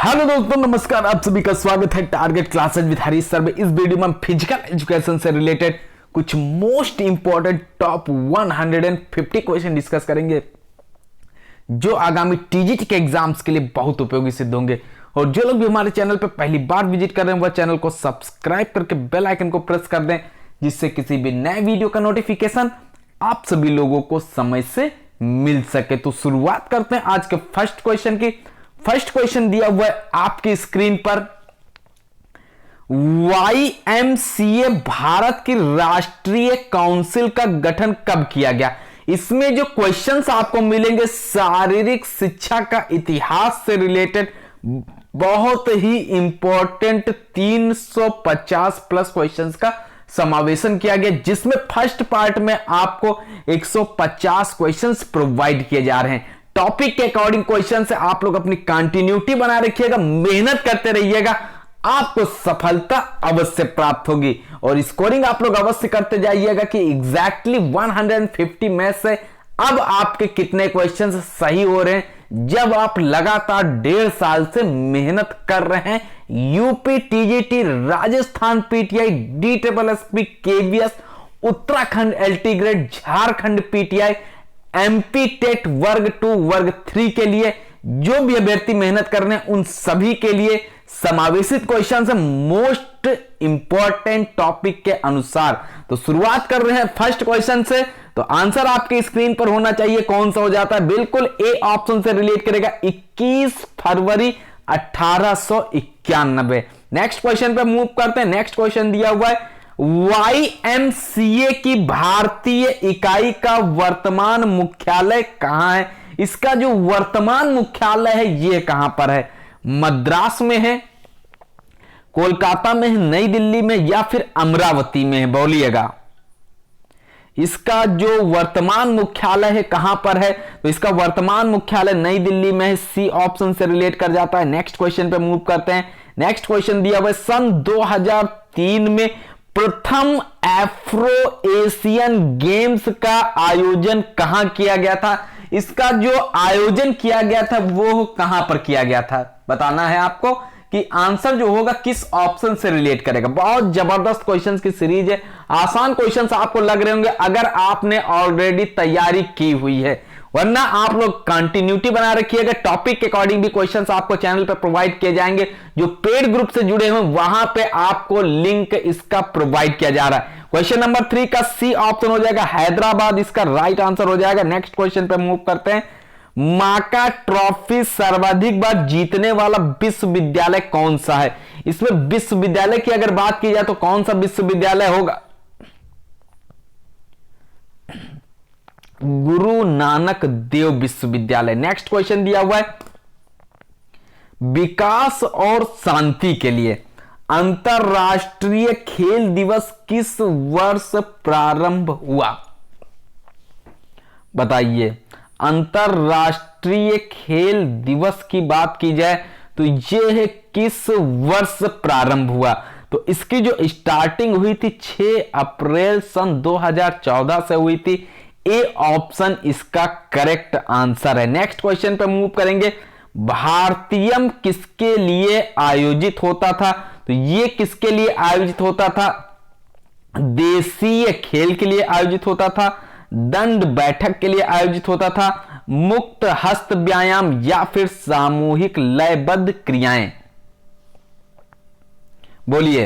Hello दोस्तों, नमस्कार। आप सभी का स्वागत है target classes with Harish sir में। इस वीडियो में हम फिजिकल एजुकेशन से रिलेटेड कुछ most important top 150 question discuss करेंगे जो आगामी टीजीटी के एग्जाम्स के लिए बहुत उपयोगी सिद्ध होंगे। और जो लोग भी हमारे चैनल पर पहली बार विजिट कर रहे हैं वह चैनल को सब्सक्राइब करके बेल आइकन को प्रेस कर दें, जिससे किसी भी नए वीडियो का नोटिफिकेशन आप सभी लोगों को समय से मिल सके। तो शुरुआत करते हैं आज के फर्स्ट क्वेश्चन की। फर्स्ट क्वेश्चन दिया हुआ है आपकी स्क्रीन पर। YMCA भारत की राष्ट्रीय काउंसिल का गठन कब किया गया? इसमें जो क्वेश्चंस आपको मिलेंगे शारीरिक शिक्षा का इतिहास से रिलेटेड बहुत ही इंपॉर्टेंट 350 प्लस क्वेश्चंस का समावेशन किया गया, जिसमें फर्स्ट पार्ट में आपको 150 क्वेश्चंस प्रोवाइड किए जा रहे हैं। टॉपिक के अकॉर्डिंग क्वेश्चन से आप लोग अपनी कंटिन्यूटी बना रखिएगा, मेहनत करते रहिएगा, आपको सफलता अवश्य प्राप्त होगी। और स्कोरिंग आप लोग अवश्य करते जाइएगा कि एग्जैक्टली 150 में से अब आपके कितने क्वेश्चंस सही हो रहे हैं, जब आप लगातार 1.5 साल से मेहनत कर रहे हैं। UP TGT, Rajasthan PTI, DSSP, KVS, Uttarakhand LT grade, Jharkhand PTI, MP TET वर्ग 2 वर्ग 3 के लिए जो भी अभ्यर्थी मेहनत कर रहे हैं उन सभी के लिए समावेशित क्वेश्चन है मोस्ट इंपॉर्टेंट टॉपिक के अनुसार। तो शुरुआत कर रहे हैं फर्स्ट क्वेश्चन से। तो आंसर आपके स्क्रीन पर होना चाहिए। कौन सा हो जाता है? बिल्कुल ए ऑप्शन से रिलेट करेगा, 21 फरवरी 1891। नेक्स्ट क्वेश्चन पे मूव करते हैं। नेक्स्ट क्वेश्चन दिया हुआ है YMCA की भारतीय इकाई का वर्तमान मुख्यालय कहां है? इसका जो वर्तमान मुख्यालय है ये कहां पर है? मद्रास में है, कोलकाता में है, नई दिल्ली में, या फिर अमरावती में है? बोलिएगा, इसका जो वर्तमान मुख्यालय है कहां पर है? तो इसका वर्तमान मुख्यालय नई दिल्ली में है। सी ऑप्शन से रिलेट कर जाता है। नेक्स्ट क्वेश्चन पे मूव करते हैं। नेक्स्ट क्वेश्चन दिया हुआ है सन 2003 में प्रथम एफ्रो एशियन गेम्स का आयोजन कहां किया गया था? इसका जो आयोजन किया गया था वो कहां पर किया गया था? बताना है आपको कि आंसर जो होगा किस ऑप्शन से रिलेट करेगा। बहुत जबरदस्त क्वेश्चंस की सीरीज है। आसान क्वेश्चंस आपको लग रहे होंगे अगर आपने ऑलरेडी तैयारी की हुई है, वरना आप लोग कंटिन्यूटी बना रखिएगा। टॉपिक के अकॉर्डिंग भी क्वेश्चंस आपको चैनल पे प्रोवाइड किए जाएंगे। जो पेड ग्रुप से जुड़े हुए वहां पे आपको लिंक इसका प्रोवाइड किया जा रहा है। क्वेश्चन नंबर 3 का सी ऑप्शन हो जाएगा हैदराबाद, इसका राइट आंसर हो जाएगा। नेक्स्ट क्वेश्चन पे मूव करते हैं। माका ट्रॉफी सर्वाधिक बार जीतने वाला विश्वविद्यालय कौन सा है? इसमें विश्वविद्यालय की अगर बात की जाए तो कौन सा विश्वविद्यालय होगा? गुरु नानक देव विश्वविद्यालय। नेक्स्ट क्वेश्चन दिया हुआ है विकास और शांति के लिए अंतरराष्ट्रीय खेल दिवस किस वर्ष प्रारंभ हुआ? बताइए, अंतरराष्ट्रीय खेल दिवस की बात की जाए तो यह है किस वर्ष प्रारंभ हुआ? तो इसकी जो स्टार्टिंग हुई थी 6 अप्रैल सन 2014 से हुई थी। ए ऑप्शन इसका करेक्ट आंसर है। नेक्स्ट क्वेश्चन पे मूव करेंगे। भारतीयम किसके लिए आयोजित होता था? तो ये किसके लिए आयोजित होता था? देशीय खेल के लिए आयोजित होता था, दंड बैठक के लिए आयोजित होता था, मुक्त हस्त व्यायाम, या फिर सामूहिक लयबद्ध क्रियाएं? बोलिए,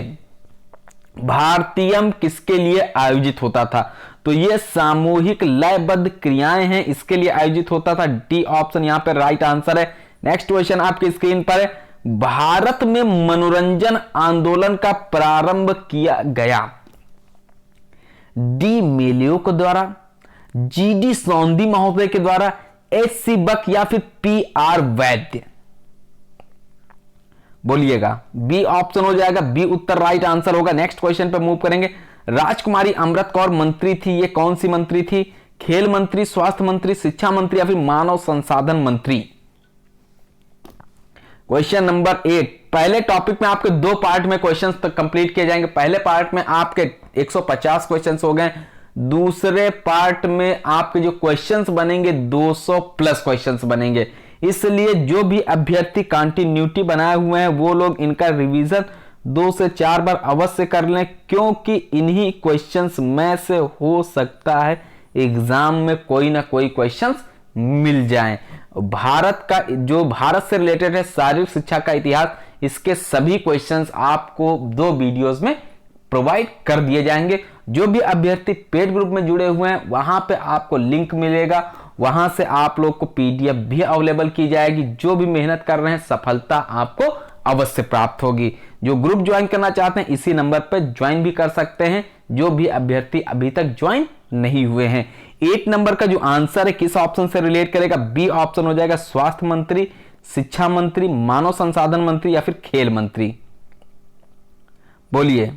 भारतीयम किसके लिए आयोजित होता था? तो ये सामूहिक लयबद्ध क्रियाएं हैं, इसके लिए आयोजित होता था। डी ऑप्शन यहां पर राइट आंसर है। नेक्स्ट क्वेश्चन आपकी स्क्रीन पर है। भारत में मनोरंजन आंदोलन का प्रारंभ किया गया डी मेलियो के द्वारा, GD सौंदी महोदय के द्वारा, HC बक, या फिर PR वैद्य? बोलिएगा, बी ऑप्शन हो जाएगा। बी उत्तर राइट आंसर होगा। नेक्स्ट क्वेश्चन पे मूव करेंगे। राजकुमारी अमृत कौर मंत्री थी, ये कौन सी मंत्री थी? खेल मंत्री, स्वास्थ्य मंत्री, शिक्षा मंत्री, या फिर मानव संसाधन मंत्री? Question number 8। पहले टॉपिक में आपके 2 पार्ट में क्वेश्चंस तक कंप्लीट किए जाएंगे। पहले पार्ट में आपके 150 क्वेश्चंस हो गए, दूसरे पार्ट में आपके जो क्वेश्चंस बनेंगे 200 प्लस क्वेश्चंस बनेंगे, इसलिए जो भी अभ्यर्थी कंटिन्यूटी बनाए हुए हैं वो लोग इनका रिवीजन 2 से 4 बार अवश्य कर लें, क्योंकि इन्हीं क्वेश्चंस में से हो सकता है एग्जाम में कोई ना कोई क्वेश्चंस मिल जाएं। भारत का जो भारत से रिलेटेड है शारीरिक शिक्षा का इतिहास, इसके सभी क्वेश्चंस आपको 2 वीडियोस में प्रोवाइड कर दिए जाएंगे। जो भी अभ्यर्थी पेड ग्रुप में जुड़े हुए हैं वहां पे आपको लिंक मिलेगा, वहां से आप लोग को पीडीएफ भी अवेलेबल की जाएगी। जो भी मेहनत कर रहे हैं सफलता आपको अवश्य प्राप्त होगी। जो ग्रुप ज्वाइन करना चाहते हैं इसी नंबर पर ज्वाइन भी कर सकते हैं, जो भी अभ्यर्थी अभी तक ज्वाइन नहीं हुए हैं। 8 नंबर का जो आंसर है किस ऑप्शन से रिलेट करेगा, बी ऑप्शन हो जाएगा, स्वास्थ्य मंत्री, शिक्षा मंत्री, मानव संसाधन मंत्री या फिर खेल मंत्री। बोलिए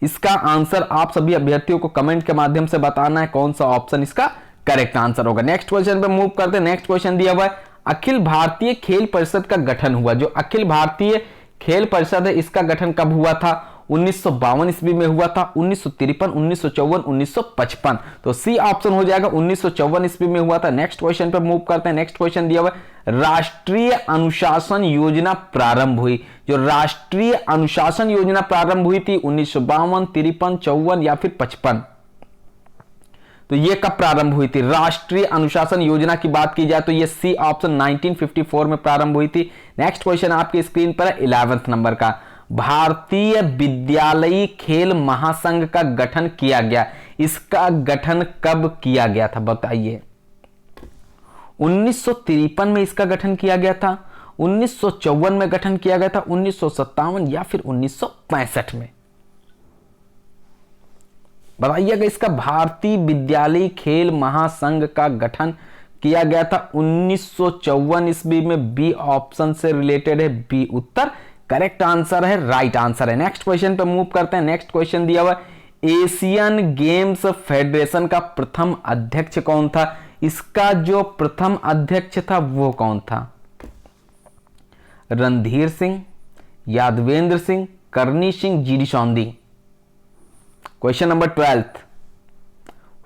इसका आंसर आप सभी अभ्यर्थियों को कमेंट के माध्यम से बताना है कौन सा ऑप्शन इसका करेक्ट आंसर होगा। नेक्स्ट क्वेश्चन पे मूव करते हैं। नेक्स्ट क्वेश्चन दिया हुआ है, अखिल भारतीय खेल परिषद का गठन हुआ। जो अखिल भारतीय खेल परिषद है इसका गठन कब हुआ था? 1952 ईस्वी में हुआ था, 1953, 1954, 1955। तो सी ऑप्शन हो जाएगा, 1954 ईस्वी में हुआ था। नेक्स्ट क्वेश्चन पे मूव करते हैं। नेक्स्ट क्वेश्चन दिया हुआ है, राष्ट्रीय अनुशासन योजना प्रारंभ हुई। जो राष्ट्रीय अनुशासन योजना प्रारंभ हुई थी 1952, 53, 54 या फिर 55। तो ये कब प्रारंभ हुई थी? राष्ट्रीय अनुशासन योजना की बात की जाए तो ये सी ऑप्शन 1954 में प्रारंभ हुई थी। नेक्स्ट क्वेश्चन आपकी स्क्रीन पर है 11वें नंबर का, भारतीय विद्यालयी खेल महासंघ का गठन किया गया। इसका गठन कब किया गया था बताइए? 1953 में इसका गठन किया गया था, 1954 में गठन किया गया था, 1957 या फिर 1965 में? बताइएगा। इसका भारतीय विद्यालयी खेल महासंघ का गठन किया गया था 1954 ईस्वी में। बी ऑप्शन से रिलेटेड है, बी उत्तर करेक्ट आंसर है, राइट आंसर है। नेक्स्ट क्वेश्चन पे मूव करते हैं। नेक्स्ट क्वेश्चन दिया हुआ है, एशियन गेम्स फेडरेशन का प्रथम अध्यक्ष कौन था? इसका जो प्रथम अध्यक्ष था वो कौन था? रणधीर सिंह, यादवेंद्र सिंह, करनी सिंह, जीडी सौंधी। Question number 12th,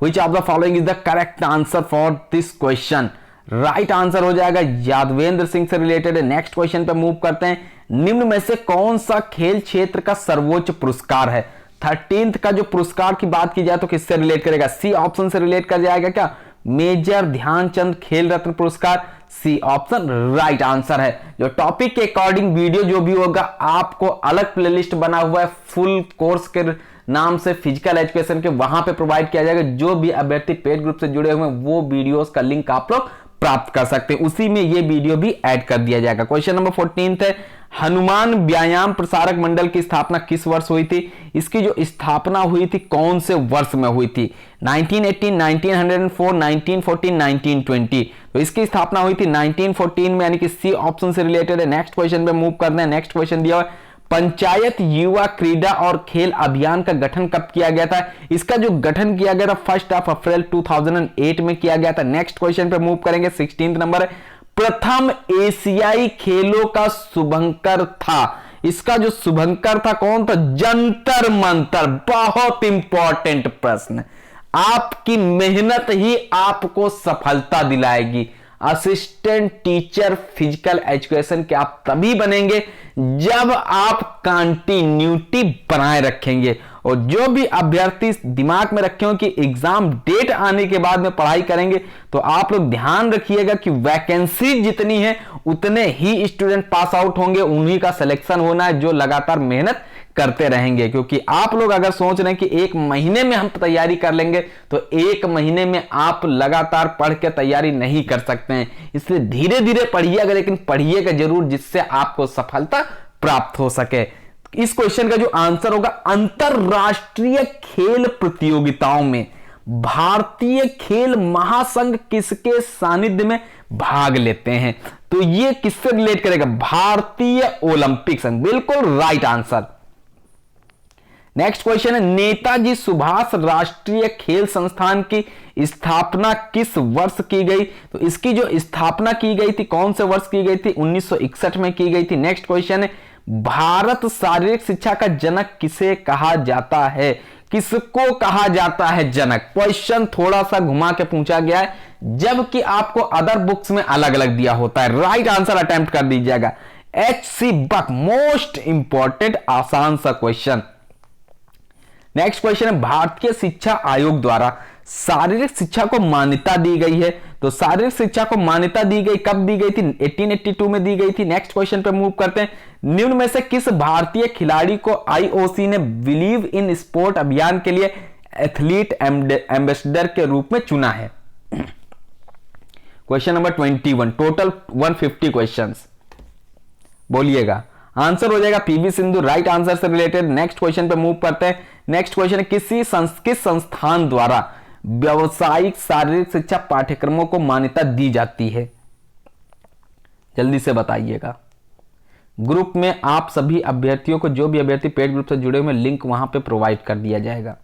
which of the following is the correct answer for this question? Right answer हो जाएगा यादवेंद्र सिंह से रिलेटेड है। नेक्स्ट क्वेश्चन पे मूव करते हैं। निम्न में से कौन सा खेल क्षेत्र का सर्वोच्च पुरस्कार है? 13th का जो पुरस्कार की बात की जाए तो किससे रिलेट करेगा? सी ऑप्शन से रिलेट कर जाएगा क्या? मेजर ध्यानचंद खेल रत्न पुरस्कार। सी ऑप्शन राइट आंसर है। जो टॉपिक के अकॉर्डिंग वीडियो जो भी होगा आपको अलग प्लेलिस्ट बना हुआ है फुल कोर्स के नाम से फिजिकल एजुकेशन के, वहां पे प्रोवाइड किया जाएगा। जो भी अभ्यर्थी पेड ग्रुप से जुड़े हुए हैं वो वीडियोस का लिंक आप लोग प्राप्त कर सकते हैं, उसी में ये वीडियो भी ऐड कर दिया जाएगा। क्वेश्चन नंबर 14 है, हनुमान व्यायाम प्रसारक मंडल की स्थापना किस वर्ष हुई थी? इसकी जो स्थापना हुई थी कौन से वर्ष में हुई थी? 1918, 1904, 1914, 1920। तो इसकी स्थापना हुई थी 1914 में, यानी कि सी ऑप्शन से रिलेटेड है। नेक्स्ट क्वेश्चन पे मूव करते हैं। नेक्स्ट क्वेश्चन दिया हुआ है, पंचायत युवा क्रीड़ा और खेल अभियान का गठन कब किया गया था? इसका जो गठन किया गया था 1 अप्रैल 2008 में किया गया था। नेक्स्ट क्वेश्चन पे मूव करेंगे। 16 नंबर है, प्रथम एशियाई खेलों का शुभंकर था। इसका जो शुभंकर था कौन था? जंतर मंतर। बहुत इंपॉर्टेंट प्रश्न, आपकी मेहनत ही आपको सफलता दिलाएगी। असिस्टेंट टीचर फिजिकल एजुकेशन के आप तभी बनेंगे जब आप कंटिन्यूटी बनाए रखेंगे। और जो भी अभ्यर्थी दिमाग में रखे हो कि एग्जाम डेट आने के बाद में पढ़ाई करेंगे, तो आप लोग ध्यान रखिएगा कि वैकेंसी जितनी है उतने ही स्टूडेंट पास आउट होंगे, उन्हीं का सिलेक्शन होना है जो लगातार मेहनत करते रहेंगे। क्योंकि आप लोग अगर सोच रहे हैं कि 1 महीने में हम तैयारी कर लेंगे, तो 1 महीने में आप लगातार पढ़ के तैयारी नहीं कर सकते हैं। इसलिए धीरे धीरे पढ़िएगा, लेकिन पढ़िएगा जरूर जिससे आपको सफलता प्राप्त हो सके। इस क्वेश्चन का जो आंसर होगा, अंतरराष्ट्रीय खेल प्रतियोगिताओं में भारतीय खेल महासंघ किसके सानिध्य में भाग लेते हैं? तो ये किससे रिलेट करेगा? भारतीय ओलंपिक संघ। बिल्कुल राइट आंसर। नेक्स्ट क्वेश्चन है, नेताजी सुभाष राष्ट्रीय खेल संस्थान की स्थापना किस वर्ष की गई? तो इसकी जो स्थापना की गई थी कौन से वर्ष की गई थी? 1961 में की गई थी। नेक्स्ट क्वेश्चन है, भारत शारीरिक शिक्षा का जनक किसे कहा जाता है? किसको कहा जाता है जनक? क्वेश्चन थोड़ा सा घुमा के पूछा गया है, जबकि आपको अदर बुक्स में अलग अलग दिया होता है। राइट आंसर अटेम्प्ट कर दीजिएगा, H.C. बक। मोस्ट इंपॉर्टेंट आसान सा क्वेश्चन। नेक्स्ट क्वेश्चन है, भारतीय शिक्षा आयोग द्वारा शारीरिक शिक्षा को मान्यता दी गई है। तो शारीरिक शिक्षा को मान्यता दी गई, कब दी गई थी? 1882 में दी गई थी। नेक्स्ट क्वेश्चन पे मूव करते हैं, निम्न में से किस भारतीय खिलाड़ी को आईओसी ने बिलीव इन स्पोर्ट अभियान के लिए एथलीट एम्बेसडर के रूप में चुना है? क्वेश्चन नंबर 21, टोटल 150 क्वेश्चंस, बोलिएगा। आंसर हो जाएगा पीवी सिंधु, राइट आंसर से रिलेटेड। नेक्स्ट क्वेश्चन पे मूव करते हैं। नेक्स्ट क्वेश्चन है, किस संस्थान द्वारा व्यावसायिक शारीरिक शिक्षा पाठ्यक्रमों को मान्यता दी जाती है? जल्दी से बताइएगा। ग्रुप में आप सभी अभ्यर्थियों को, जो भी अभ्यर्थी पेड ग्रुप से जुड़े हुए, लिंक वहां पे प्रोवाइड कर दिया जाएगा।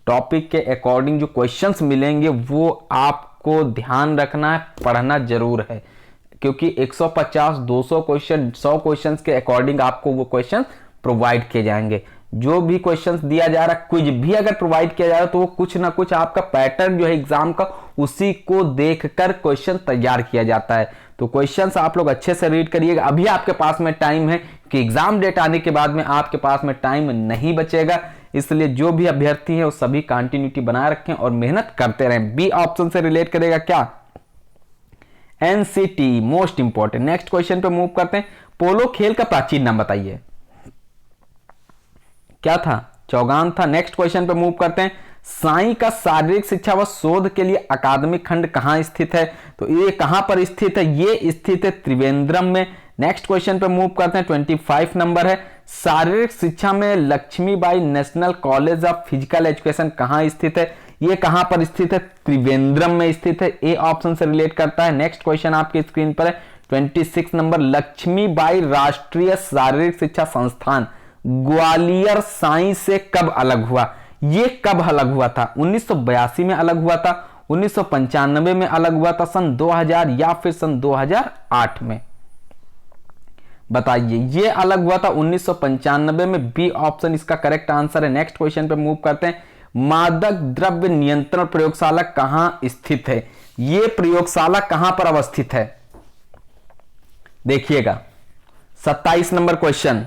टॉपिक के अकॉर्डिंग जो क्वेश्चंस मिलेंगे वो आपको ध्यान रखना है, पढ़ना जरूर है, क्योंकि 150, 200 क्वेश्चन, 100 क्वेश्चंस के अकॉर्डिंग आपको वो क्वेश्चन प्रोवाइड किए जाएंगे। जो भी क्वेश्चंस दिया जा रहा है, कुछ भी अगर प्रोवाइड किया जा रहा है, तो वो कुछ ना कुछ आपका पैटर्न जो है एग्जाम का, उसी को देखकर क्वेश्चन तैयार किया जाता है। तो क्वेश्चंस आप लोग अच्छे से रीड करिएगा। अभी आपके पास में टाइम है कि एग्जाम डेट आने के बाद में आपके पास में टाइम नहीं बचेगा, इसलिए जो भी अभ्यर्थी है वो सभी कंटिन्यूटी बनाए रखें और मेहनत करते रहें। बी ऑप्शन से रिलेट करेगा क्या? NCT, most important. Next question पे मूव करते हैं, पोलो खेल का प्राचीन नाम बताइए। क्या था? चौगान था। नेक्स्ट क्वेश्चन पे मूव करते हैं, साई का शारीरिक शिक्षा व शोध के लिए अकादमिक खंड कहां स्थित है? तो ये कहां पर स्थित है? ये स्थित है त्रिवेंद्रम में। नेक्स्ट क्वेश्चन पे मूव करते हैं, 25 नंबर है, शारीरिक शिक्षा में Lakshmibai national college of physical education कहां स्थित है? ये कहां पर स्थित है? त्रिवेंद्रम में स्थित है। ए ऑप्शन से रिलेट करता है। नेक्स्ट क्वेश्चन आपकी स्क्रीन पर है, 26 नंबर, लक्ष्मीबाई राष्ट्रीय शारीरिक शिक्षा संस्थान ग्वालियर साई से कब अलग हुआ? ये कब अलग हुआ था? 1982 में अलग हुआ था, 1995 में अलग हुआ था, सन 2000 या फिर सन 2008 में? बताइए। ये अलग हुआ था 1995 में। बी ऑप्शन इसका करेक्ट आंसर है। नेक्स्ट क्वेश्चन पे मूव करते हैं, मादक द्रव्य नियंत्रण प्रयोगशाला कहां स्थित है? ये प्रयोगशाला कहां पर अवस्थित है? देखिएगा, 27 number question,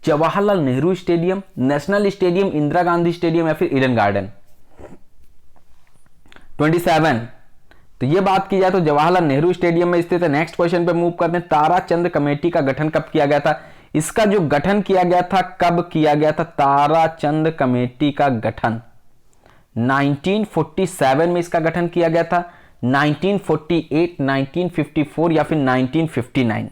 Jawaharlal Nehru stadium, national stadium, Indira Gandhi stadium या फिर ईडन गार्डन? 27, तो ये बात की जाए तो जवाहरलाल नेहरू स्टेडियम में स्थित है। नेक्स्ट क्वेश्चन पे मूव करते हैं, ताराचंद्र कमेटी का गठन कब किया गया था? इसका जो गठन किया गया था, कब किया गया था? ताराचंद्र कमेटी का गठन 1947 में इसका गठन किया गया था, 1948, 1954 या फिर 1959?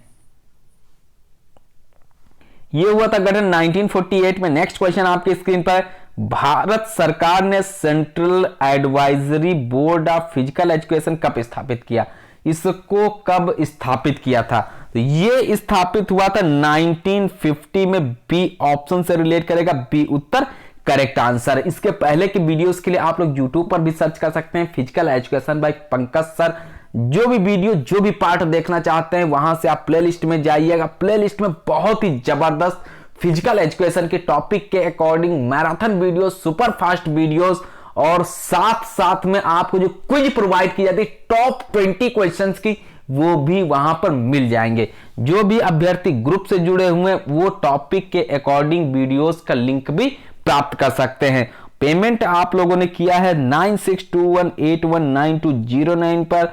ये हुआ था गठन 1948 में। नेक्स्ट क्वेश्चन आपकी स्क्रीन पर, भारत सरकार ने central advisory board of physical education कब स्थापित किया? इसको कब स्थापित किया था? तो ये स्थापित हुआ था 1950 में। बी ऑप्शन से रिलेट करेगा, बी उत्तर करेक्ट आंसर। इसके पहले के वीडियोस के लिए आप लोग YouTube पर भी सर्च कर सकते हैं, physical education by Pankaj sir. जो भी वीडियो, जो भी पार्ट देखना चाहते हैं, वहां से आप प्लेलिस्ट में जाइएगा। प्लेलिस्ट में बहुत ही जबरदस्त फिजिकल एजुकेशन के टॉपिक के according marathon videos, super fast videos, और साथ साथ में आपको जो क्विज प्रोवाइड की जाती है टॉप 20 क्वेश्चंस की, वो भी वहां पर मिल जाएंगे। जो भी अभ्यर्थी ग्रुप से जुड़े हुए हैं, वो टॉपिक के अकॉर्डिंग वीडियोस का लिंक भी प्राप्त कर सकते हैं। पेमेंट आप लोगों ने किया है 9621819209 पर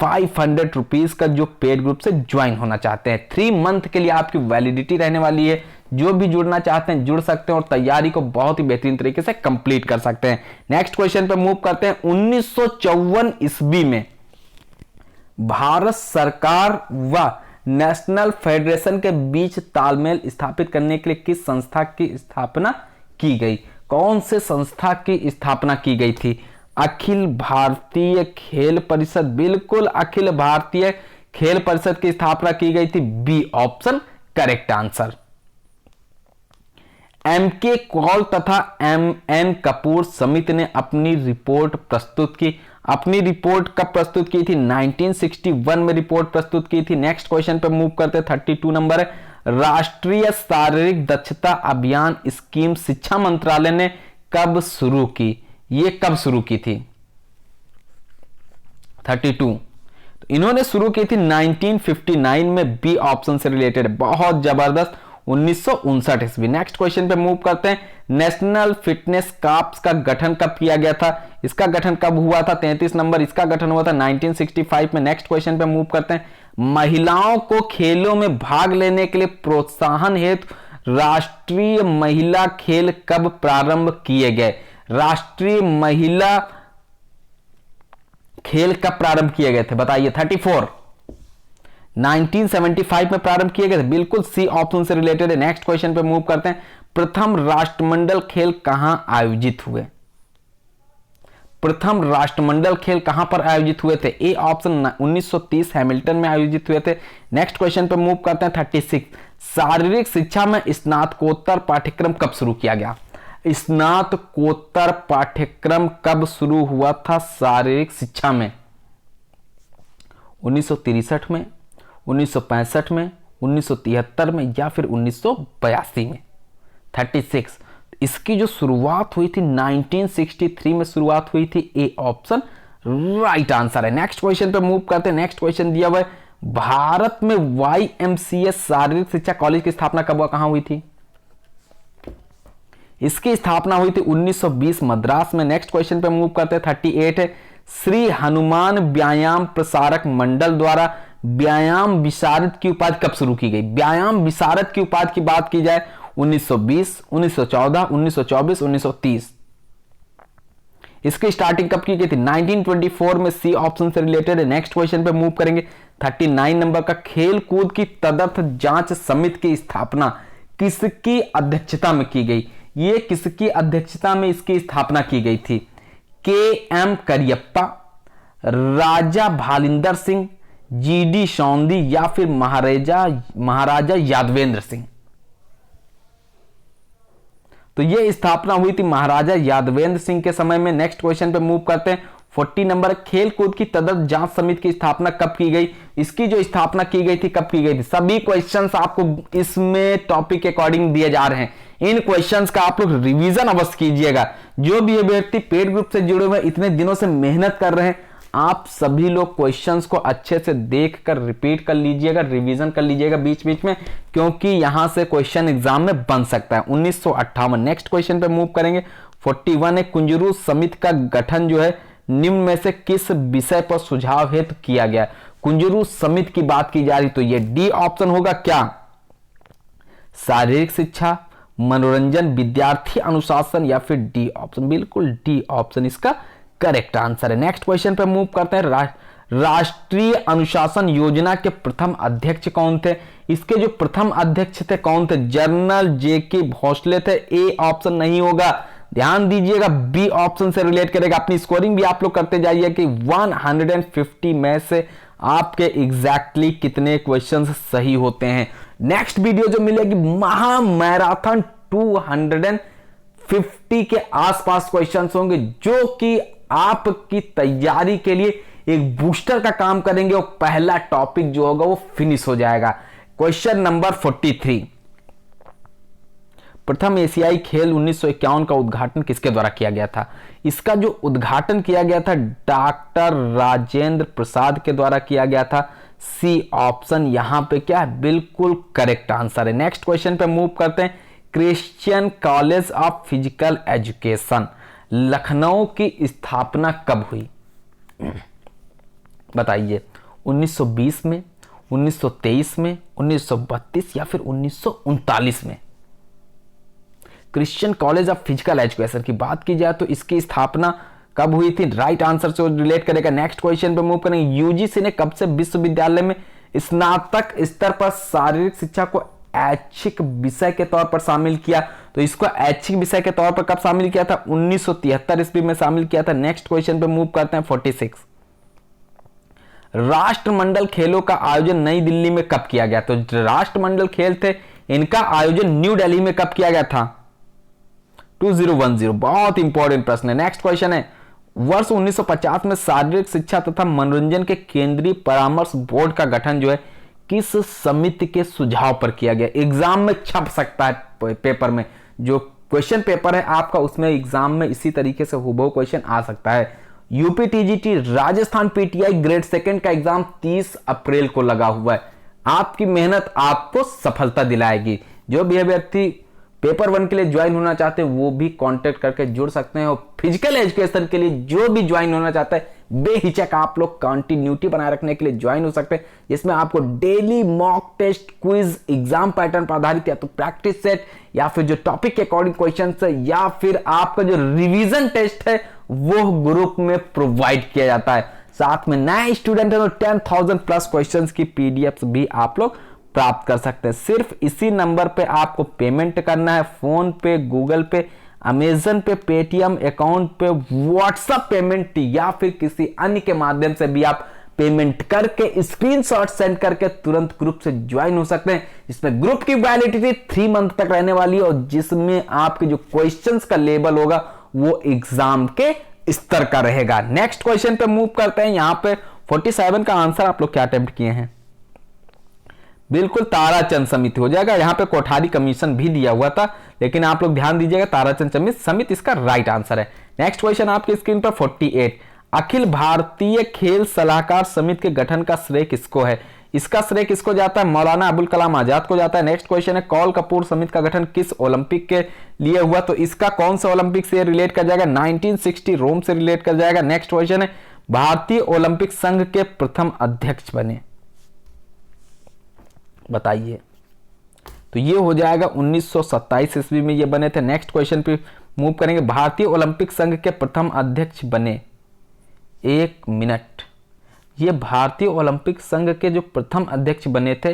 500 रुपीज का, जो पेड ग्रुप से ज्वाइन होना चाहते हैं। 3 मंथ के लिए आपकी वैलिडिटी रहने वाली है। जो भी जुड़ना चाहते हैं जुड़ सकते हैं और तैयारी को बहुत ही बेहतरीन तरीके से कंप्लीट कर सकते हैं। नेक्स्ट क्वेश्चन पे मूव करते हैं, 1954 ईस्वी में भारत सरकार व नेशनल फेडरेशन के बीच तालमेल स्थापित करने के लिए किस संस्था की स्थापना की गई? कौन से संस्था की स्थापना की गई थी? अखिल भारतीय खेल परिषद, बिल्कुल अखिल भारतीय खेल परिषद की स्थापना की गई थी। B option correct answer. MK Kaul तथा एमएन कपूर समिति ने अपनी रिपोर्ट प्रस्तुत की। अपनी रिपोर्ट कब प्रस्तुत की थी? 1961 में रिपोर्ट प्रस्तुत की थी। नेक्स्ट क्वेश्चन पे मूव करते हैं, 32 नंबर है, राष्ट्रीय शारीरिक दक्षता अभियान स्कीम शिक्षा मंत्रालय ने कब शुरू की? ये कब शुरू की थी? 32। तो इन्होंने शुरू की थी 1959 में। बी ऑप्शन से रिलेटेड, बहुत जबरदस्त, 1959 ईस्वी। नेक्स्ट क्वेश्चन पे मूव करते हैं। नेशनल फिटनेस कॉर्प्स का गठन कब किया गया था? इसका गठन कब हुआ था? 33 नंबर। इसका गठन हुआ था 1965 में। नेक्स्ट क्वेश्चन पे मूव करते हैं। महिलाओं को खेलों में भाग लेने के लिए प्रोत्साहन हेतु राष्ट्रीय महिला खेल कब प्रारंभ किए गए? राष्ट्रीय महिला खेल कब प्रारंभ किए गए थे? बताइए। 34। 1975 में प्रारंभ किए गए थे। बिल्कुल सी ऑप्शन से रिलेटेड है। नेक्स्ट क्वेश्चन पे मूव करते हैं। प्रथम राष्ट्रमंडल खेल कहां आयोजित हुए? प्रथम राष्ट्रमंडल खेल कहां पर आयोजित हुए थे? ए ऑप्शन 1930 हैमिल्टन में आयोजित हुए थे। नेक्स्ट क्वेश्चन पे मूव करते हैं। 36। शारीरिक शिक्षा में स्नातकोत्तर पाठ्यक्रम कब शुरू किया गया? स्नातकोत्तर पाठ्यक्रम कब शुरू हुआ था शारीरिक शिक्षा में? 1963 में, 1965 में, 1973 में या फिर 1982 में? 36। इसकी जो शुरुआत हुई थी 1963 में शुरुआत हुई थी। ए ऑप्शन राइट आंसर है। नेक्स्ट क्वेश्चन पे मूव करते हैं। नेक्स्ट क्वेश्चन दिया हुआ है, भारत में YMCA शारीरिक शिक्षा कॉलेज की स्थापना कब हुआ, कहां हुई थी? इसकी स्थापना हुई थी 1920 मद्रास में। नेक्स्ट क्वेश्चन पे मूव करते हैं। 38 है, श्री हनुमान व्यायाम प्रसारक मंडल द्वारा व्यायाम विशारद की उपाधि कब शुरू की गई? व्यायाम विशारद की उपाधि की बात की जाए 1920, 1914, 1924, 1930। इसकी स्टार्टिंग कब की गई थी? 1924 में। सी ऑप्शन से रिलेटेड है। नेक्स्ट क्वेश्चन पे मूव करेंगे। 39 नंबर का, खेल कूद की तदर्थ जांच समिति की स्थापना किसकी अध्यक्षता में की गई? ये किसकी अध्यक्षता में इसकी स्थापना की गई थी? KM करियप्पा, राजा भालिंदर सिंह, GD सौंदी या फिर महाराजा यादवेंद्र सिंह? तो यह स्थापना हुई थी महाराजा यादवेंद्र सिंह के समय में। नेक्स्ट क्वेश्चन पे मूव करते हैं। 40 नंबर, खेल कूद की तदर्थ जांच समिति की स्थापना कब की गई? इसकी जो स्थापना की गई थी कब की गई थी? सभी क्वेश्चंस आपको इसमें टॉपिक के अकॉर्डिंग दिए जा रहे हैं। इन क्वेश्चंस का आप लोग रिवीजन अवश्य कीजिएगा। जो भी ये व्यक्ति पेड ग्रुप से जुड़े हुए इतने दिनों से मेहनत कर रहे हैं, आप सभी लोग क्वेश्चंस को अच्छे से देखकर रिपीट कर लीजिएगा, रिवीजन कर लीजिएगा बीच बीच में, क्योंकि यहां से क्वेश्चन एग्जाम में बन सकता है। 1958। नेक्स्ट क्वेश्चन पे मूव करेंगे। 41 है, कुंजरू समिति का गठन जो है निम्न में से किस विषय पर सुझाव हेतु किया गया? कुंजरू समिति की बात की जा रही तो ये डी ऑप्शन होगा। क्या? शारीरिक शिक्षा, मनोरंजन, विद्यार्थी अनुशासन या फिर डी ऑप्शन? बिल्कुल डी ऑप्शन इसका करेक्ट आंसर है। नेक्स्ट क्वेश्चन पे मूव करते हैं। राष्ट्रीय अनुशासन योजना के प्रथम अध्यक्ष कौन थे? इसके जो प्रथम अध्यक्ष थे कौन थे? जनरल JK भोसले थे। ए ऑप्शन नहीं होगा, ध्यान दीजिएगा, बी ऑप्शन से रिलेट करेगा। अपनी स्कोरिंग भी आप लोग करते जाइए कि 150 में से आपके एग्जैक्टली कितने क्वेश्चंस सही होते हैं। नेक्स्ट वीडियो जो मिलेगी महा मैराथन 250 के आसपास क्वेश्चंस होंगे, जो कि आपकी तैयारी के लिए एक बूस्टर का काम करेंगे और पहला टॉपिक जो होगा वो फिनिश हो जाएगा। क्वेश्चन नंबर 43, प्रथम एशियाई खेल 1951 का उद्घाटन किसके द्वारा किया गया था? इसका जो उद्घाटन किया गया था डॉक्टर राजेंद्र प्रसाद के द्वारा किया गया था। सी ऑप्शन यहां पे क्या है? बिल्कुल करेक्ट आंसर है। नेक्स्ट क्वेश्चन पे मूव करते हैं। Christian college of physical education Lucknow की स्थापना कब हुई? बताइए। 1920 में, 1923 में, 1932 या फिर 1939 में? Christian college of physical education की बात की जाए तो इसकी स्थापना कब हुई थी? राइट आंसर से रिलेट करेगा। नेक्स्ट क्वेश्चन पे मूव करेंगे। यूजीसी ने कब से विश्वविद्यालय में स्नातक स्तर पर शारीरिक शिक्षा को ऐच्छिक विषय के तौर पर शामिल किया? तो इसको ऐच्छिक विषय के तौर पर कब शामिल किया था? 1973 ईस्वी में शामिल किया था। नेक्स्ट क्वेश्चन पे मूव करते हैं। 46, राष्ट्रमंडल खेलों का आयोजन नई दिल्ली में कब किया गया? तो राष्ट्रमंडल खेल थे, इनका आयोजन न्यू दिल्ली में कब किया गया था? 2010। बहुत इंपॉर्टेंट प्रश्न है। नेक्स्ट क्वेश्चन है, वर्ष 1950 में शारीरिक शिक्षा तथा मनोरंजन के केंद्रीय परामर्श बोर्ड का गठन जो है किस समिति के सुझाव पर किया गया? एग्जाम में छप सकता है पेपर में, जो क्वेश्चन पेपर है आपका उसमें एग्जाम में इसी तरीके से हुबहू क्वेश्चन आ सकता है। UP TGT Rajasthan PTI grade second का एग्जाम 30 अप्रैल को लगा हुआ है। आपकी मेहनत आपको सफलता दिलाएगी। जो भी अभ्यर्थी पेपर 1 के लिए ज्वाइन होना चाहते हैं वो भी कांटेक्ट करके जुड़ सकते हैं, और फिजिकल एजुकेशन के लिए जो भी ज्वाइन होना चाहता है बेहिचक आप लोग कंटिन्यूटी बनाए रखने के लिए ज्वाइन हो सकते हैं, जिसमें आपको daily mock test, quiz, exam pattern पर आधारित या तो प्रैक्टिस सेट या फिर जो टॉपिक के अकॉर्डिंग क्वेश्चन है या फिर आपका जो रिवीजन टेस्ट है वो ग्रुप में प्रोवाइड किया जाता है। साथ में नए स्टूडेंट है तो 10,000 प्लस क्वेश्चन की पीडीएफ भी आप लोग प्राप्त कर सकते हैं। सिर्फ इसी नंबर पे आपको पेमेंट करना है, फोन पे, गूगल पे, अमेजन पे, पेटीएम अकाउंट पे, व्हाट्सएप पेमेंट या फिर किसी अन्य के माध्यम से भी आप पेमेंट करके स्क्रीनशॉट सेंड करके तुरंत ग्रुप से ज्वाइन हो सकते हैं। इसमें ग्रुप की वैलिडिटी 3 मंथ तक रहने वाली है, और जिसमें आपके जो क्वेश्चंस का लेवल होगा वो एग्जाम के स्तर का रहेगा। नेक्स्ट क्वेश्चन पे मूव करते हैं। यहां पे 47 का आंसर आप लोग क्या अटेम्प्ट किए हैं? बिल्कुल ताराचंद समिति हो जाएगा। यहां पे कोठारी कमीशन भी दिया हुआ था, लेकिन आप लोग ध्यान दीजिएगा ताराचंद समिति इसका राइट आंसर है। नेक्स्ट क्वेश्चन आपकी स्क्रीन पर 48, अखिल भारतीय खेल सलाहकार समिति के गठन का श्रेय किसको है? इसका श्रेय किसको जाता है? मौलाना अबुल कलाम आजाद को जाता है। नेक्स्ट क्वेश्चन है, कौल कपूर समिति का गठन किस ओलंपिक के लिए हुआ? तो इसका कौन सा ओलंपिक से रिलेट कर जाएगा? 1960 रोम से रिलेट कर जाएगा। नेक्स्ट क्वेश्चन है, भारतीय ओलंपिक संघ के प्रथम अध्यक्ष बने, बताइए। तो ये हो जाएगा 1927 ईस्वी में ये बने थे। नेक्स्ट क्वेश्चन पे मूव करेंगे, भारतीय ओलंपिक संघ के प्रथम अध्यक्ष बने, 1 मिनट, ये भारतीय ओलंपिक संघ के जो प्रथम अध्यक्ष बने थे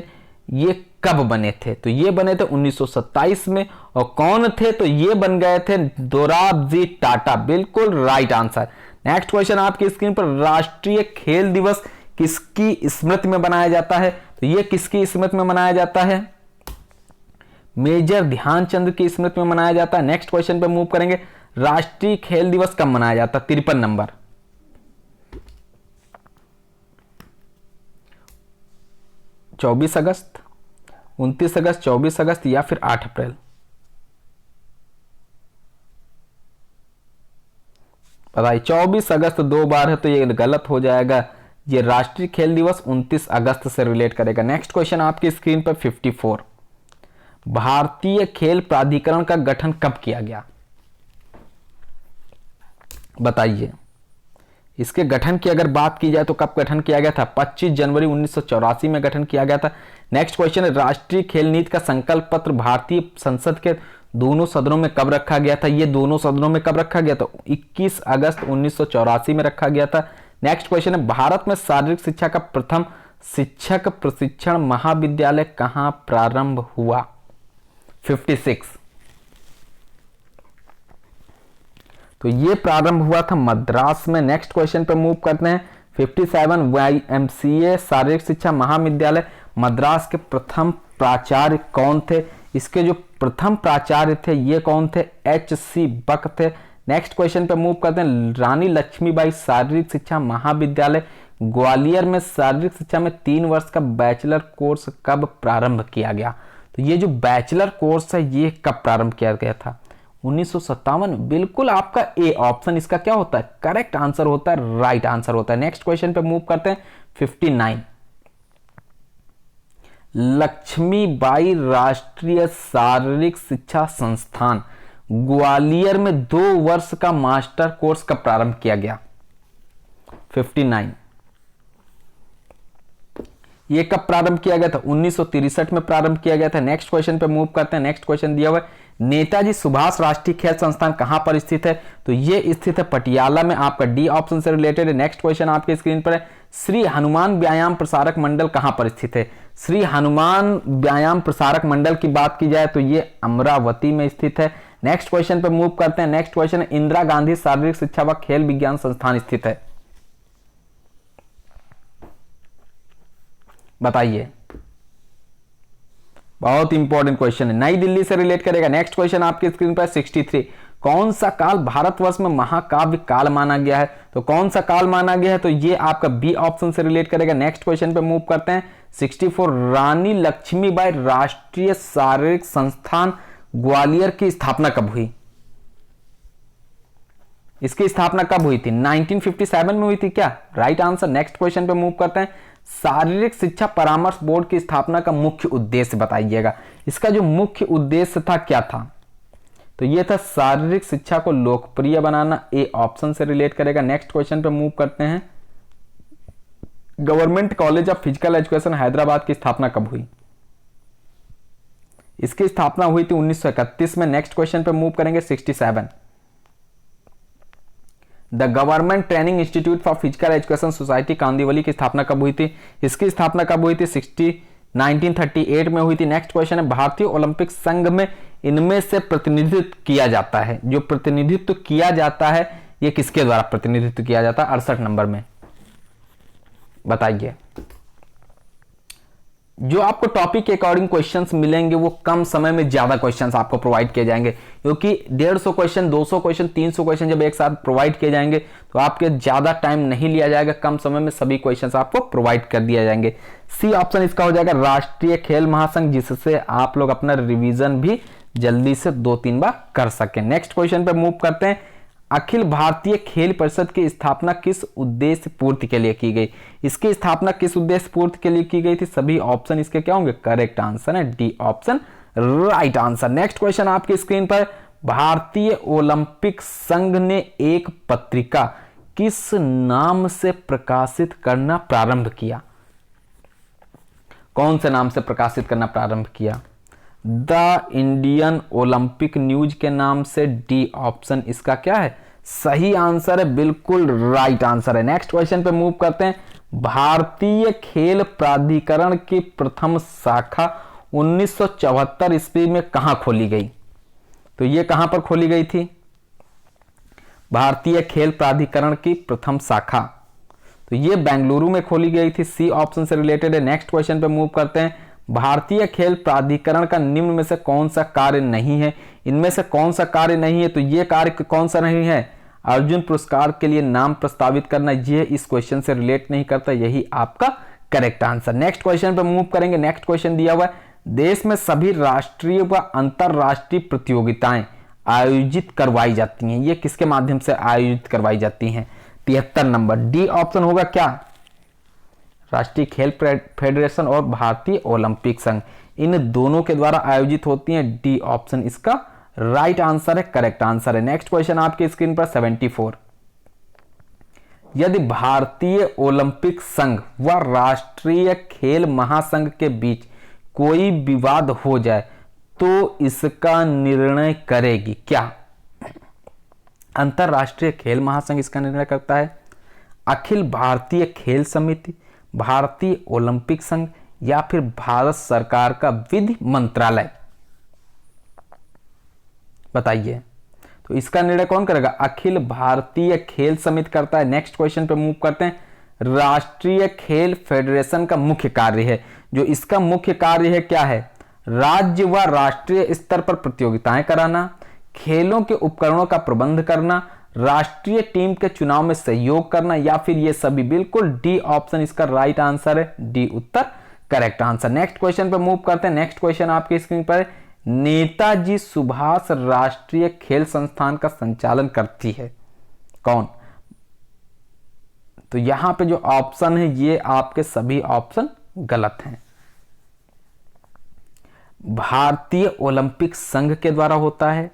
ये कब बने थे? तो ये बने थे 1927 में। और कौन थे? तो ये बन गए थे दोराबजी टाटा, बिल्कुल राइट आंसर। नेक्स्ट क्वेश्चन आपकी स्क्रीन पर, राष्ट्रीय खेल दिवस किसकी स्मृति में बनाया जाता है? तो ये किसकी स्मृति में मनाया जाता है? मेजर ध्यानचंद की स्मृति में मनाया जाता है। नेक्स्ट क्वेश्चन पे मूव करेंगे, राष्ट्रीय खेल दिवस कब मनाया जाता है? 53 नंबर, 24 अगस्त, 29 अगस्त, 24 अगस्त या फिर 8 अप्रैल? बताइए। 24 अगस्त 2 बार है तो ये गलत हो जाएगा। ये राष्ट्रीय खेल दिवस 29 अगस्त से रिलेट करेगा। नेक्स्ट क्वेश्चन आपकी स्क्रीन पर 54, भारतीय खेल प्राधिकरण का गठन कब किया गया? बताइए। इसके गठन की अगर बात की जाए तो कब गठन किया गया था? 25 जनवरी 1984 में गठन किया गया था। नेक्स्ट क्वेश्चन है, राष्ट्रीय खेल नीति का संकल्प पत्र भारतीय संसद के दोनों सदनों में कब रखा गया था? ये दोनों सदनों में कब रखा गया था? 21 अगस्त 1984 में रखा गया था। नेक्स्ट क्वेश्चन है, भारत में शारीरिक शिक्षा का प्रथम शिक्षक प्रशिक्षण महाविद्यालय कहां प्रारंभ हुआ? 56, तो ये प्रारंभ हुआ था मद्रास में। नेक्स्ट क्वेश्चन पे मूव करते हैं। 57, YMCA शारीरिक शिक्षा महाविद्यालय मद्रास के प्रथम प्राचार्य कौन थे? इसके जो प्रथम प्राचार्य थे ये कौन थे? HC बक थे। नेक्स्ट क्वेश्चन पे मूव करते हैं, रानी लक्ष्मीबाई शारीरिक शिक्षा महाविद्यालय ग्वालियर में शारीरिक शिक्षा में 3 वर्ष का बैचलर कोर्स कब प्रारंभ किया गया? तो ये जो बैचलर कोर्स है ये कब प्रारंभ किया गया था? 1957। बिल्कुल आपका ए ऑप्शन इसका क्या होता है? करेक्ट आंसर होता है, राइट आंसर होता है। नेक्स्ट क्वेश्चन पे मूव करते हैं। 59, लक्ष्मीबाई राष्ट्रीय शारीरिक शिक्षा संस्थान ग्वालियर में 2 वर्ष का मास्टर कोर्स कब प्रारंभ किया गया? 59, ये कब प्रारंभ किया गया था? 1963 में प्रारंभ किया गया था। नेक्स्ट क्वेश्चन पे मूव करते हैं। नेक्स्ट क्वेश्चन दिया हुआ है, नेताजी सुभाष राष्ट्रीय खेल संस्थान कहां पर स्थित है? तो ये स्थित है पटियाला में। आपका डी ऑप्शन से रिलेटेड है। नेक्स्ट क्वेश्चन आपके स्क्रीन पर है, श्री हनुमान व्यायाम प्रसारक मंडल कहां पर स्थित है? श्री हनुमान व्यायाम प्रसारक मंडल की बात की जाए तो ये अमरावती में स्थित है। नेक्स्ट क्वेश्चन पे मूव करते हैं। नेक्स्ट क्वेश्चन है, इंदिरा गांधी शारीरिक शिक्षा व खेल विज्ञान संस्थान स्थित है, बताइए। बहुत इंपॉर्टेंट क्वेश्चन है, नई दिल्ली से रिलेट करेगा। नेक्स्ट क्वेश्चन आपकी स्क्रीन पर 63, कौन सा काल भारतवर्ष में महाकाव्य काल माना गया है? तो कौन सा काल माना गया है? तो ये आपका बी ऑप्शन से रिलेट करेगा। नेक्स्ट क्वेश्चन पे मूव करते हैं। 64 रानी लक्ष्मीबाई राष्ट्रीय शारीरिक संस्थान ग्वालियर की स्थापना कब हुई? इसकी स्थापना कब हुई थी? 1957 में हुई थी क्या? Right answer. नेक्स्ट क्वेश्चन पे मूव करते हैं। शारीरिक शिक्षा परामर्श बोर्ड की स्थापना का मुख्य उद्देश्य बताइएगा। इसका जो मुख्य उद्देश्य था क्या था? तो यह था शारीरिक शिक्षा को लोकप्रिय बनाना। ए ऑप्शन से रिलेट करेगा। नेक्स्ट क्वेश्चन पे मूव करते हैं। Government college of physical education Hyderabad की स्थापना कब हुई? इसकी स्थापना हुई थी 1931 में। नेक्स्ट क्वेश्चन पे मूव करेंगे। 67 the government training institute for physical education society Kandivali की स्थापना कब हुई थी? इसकी स्थापना कब हुई थी? 1938 में हुई थी। नेक्स्ट क्वेश्चन है भारतीय ओलंपिक संघ में इनमें से प्रतिनिधित्व किया जाता है, जो प्रतिनिधित्व किया जाता है ये किसके द्वारा प्रतिनिधित्व किया जाता है? 68 नंबर में बताइए। जो आपको टॉपिक के अकॉर्डिंग क्वेश्चंस मिलेंगे वो कम समय में ज्यादा क्वेश्चंस आपको प्रोवाइड किए जाएंगे, क्योंकि 150 क्वेश्चन, 200 क्वेश्चन, 300 क्वेश्चन जब एक साथ प्रोवाइड किए जाएंगे तो आपके ज्यादा टाइम नहीं लिया जाएगा, कम समय में सभी क्वेश्चंस आपको प्रोवाइड कर दिए जाएंगे। सी ऑप्शन इसका हो जाएगा राष्ट्रीय खेल महासंघ, जिससे आप लोग अपना रिवीजन भी जल्दी से 2-3 बार कर सकें। नेक्स्ट क्वेश्चन पे मूव करते हैं। अखिल भारतीय खेल परिषद की स्थापना किस उद्देश्य पूर्ति के लिए की गई? इसकी स्थापना किस उद्देश्य पूर्ति के लिए की गई थी? सभी ऑप्शन इसके क्या होंगे? करेक्ट आंसर है D option right answer. Next question आपकी स्क्रीन पर। भारतीय ओलंपिक संघ ने एक पत्रिका किस नाम से प्रकाशित करना प्रारंभ किया? कौन से नाम से प्रकाशित करना प्रारंभ किया? द इंडियन ओलंपिक न्यूज के नाम से। डी ऑप्शन इसका क्या है? सही आंसर है, बिल्कुल राइट आंसर है। नेक्स्ट क्वेश्चन पे मूव करते हैं। भारतीय खेल प्राधिकरण की प्रथम शाखा 1974 ईस्वी में कहां खोली गई? तो ये कहां पर खोली गई थी? भारतीय खेल प्राधिकरण की प्रथम शाखा, तो ये बेंगलुरु में खोली गई थी। सी ऑप्शन से रिलेटेड है। नेक्स्ट क्वेश्चन पे मूव करते हैं। भारतीय खेल प्राधिकरण का निम्न में से कौन सा कार्य नहीं है? इनमें से कौन सा कार्य नहीं है? तो ये कार्य कौन सा नहीं है? अर्जुन पुरस्कार के लिए नाम प्रस्तावित करना। ये इस क्वेश्चन से रिलेट नहीं करता, यही आपका करेक्ट आंसर। नेक्स्ट क्वेश्चन पे मूव करेंगे। नेक्स्ट क्वेश्चन दिया हुआ है। देश में सभी राष्ट्रीय व अंतरराष्ट्रीय प्रतियोगिताएं आयोजित करवाई जाती हैं, ये किसके माध्यम से आयोजित करवाई जाती हैं? 73 नंबर। डी ऑप्शन होगा क्या? राष्ट्रीय खेल फेडरेशन और भारतीय ओलंपिक संघ, इन दोनों के द्वारा आयोजित होती हैं। डी ऑप्शन इसका राइट आंसर है, करेक्ट आंसर है। नेक्स्ट क्वेश्चन आपकी स्क्रीन पर 74। यदि भारतीय ओलंपिक संघ व राष्ट्रीय खेल महासंघ के बीच कोई विवाद हो जाए तो इसका निर्णय करेगी क्या? अंतरराष्ट्रीय खेल महासंघ इसका निर्णय करता है, अखिल भारतीय खेल समिति, भारतीय ओलंपिक संघ या फिर भारत सरकार का विधि मंत्रालय? बताइए। तो इसका निर्णय कौन करेगा? अखिल भारतीय खेल समिति करता है। नेक्स्ट क्वेश्चन पे मूव करते हैं। राष्ट्रीय खेल फेडरेशन का मुख्य कार्य है, जो इसका मुख्य कार्य है क्या है? राज्य व राष्ट्रीय स्तर पर प्रतियोगिताएं कराना, खेलों के उपकरणों का प्रबंध करना, राष्ट्रीय टीम के चुनाव में सहयोग करना या फिर ये सभी। बिल्कुल डी ऑप्शन इसका राइट आंसर है। डी उत्तर करेक्ट आंसर। नेक्स्ट क्वेश्चन पे मूव करते हैं। नेक्स्ट क्वेश्चन आपकी स्क्रीन पर। नेताजी सुभाष राष्ट्रीय खेल संस्थान का संचालन करती है कौन? तो यहां पे जो ऑप्शन है ये आपके सभी ऑप्शन गलत हैं। भारतीय ओलंपिक संघ के द्वारा होता है,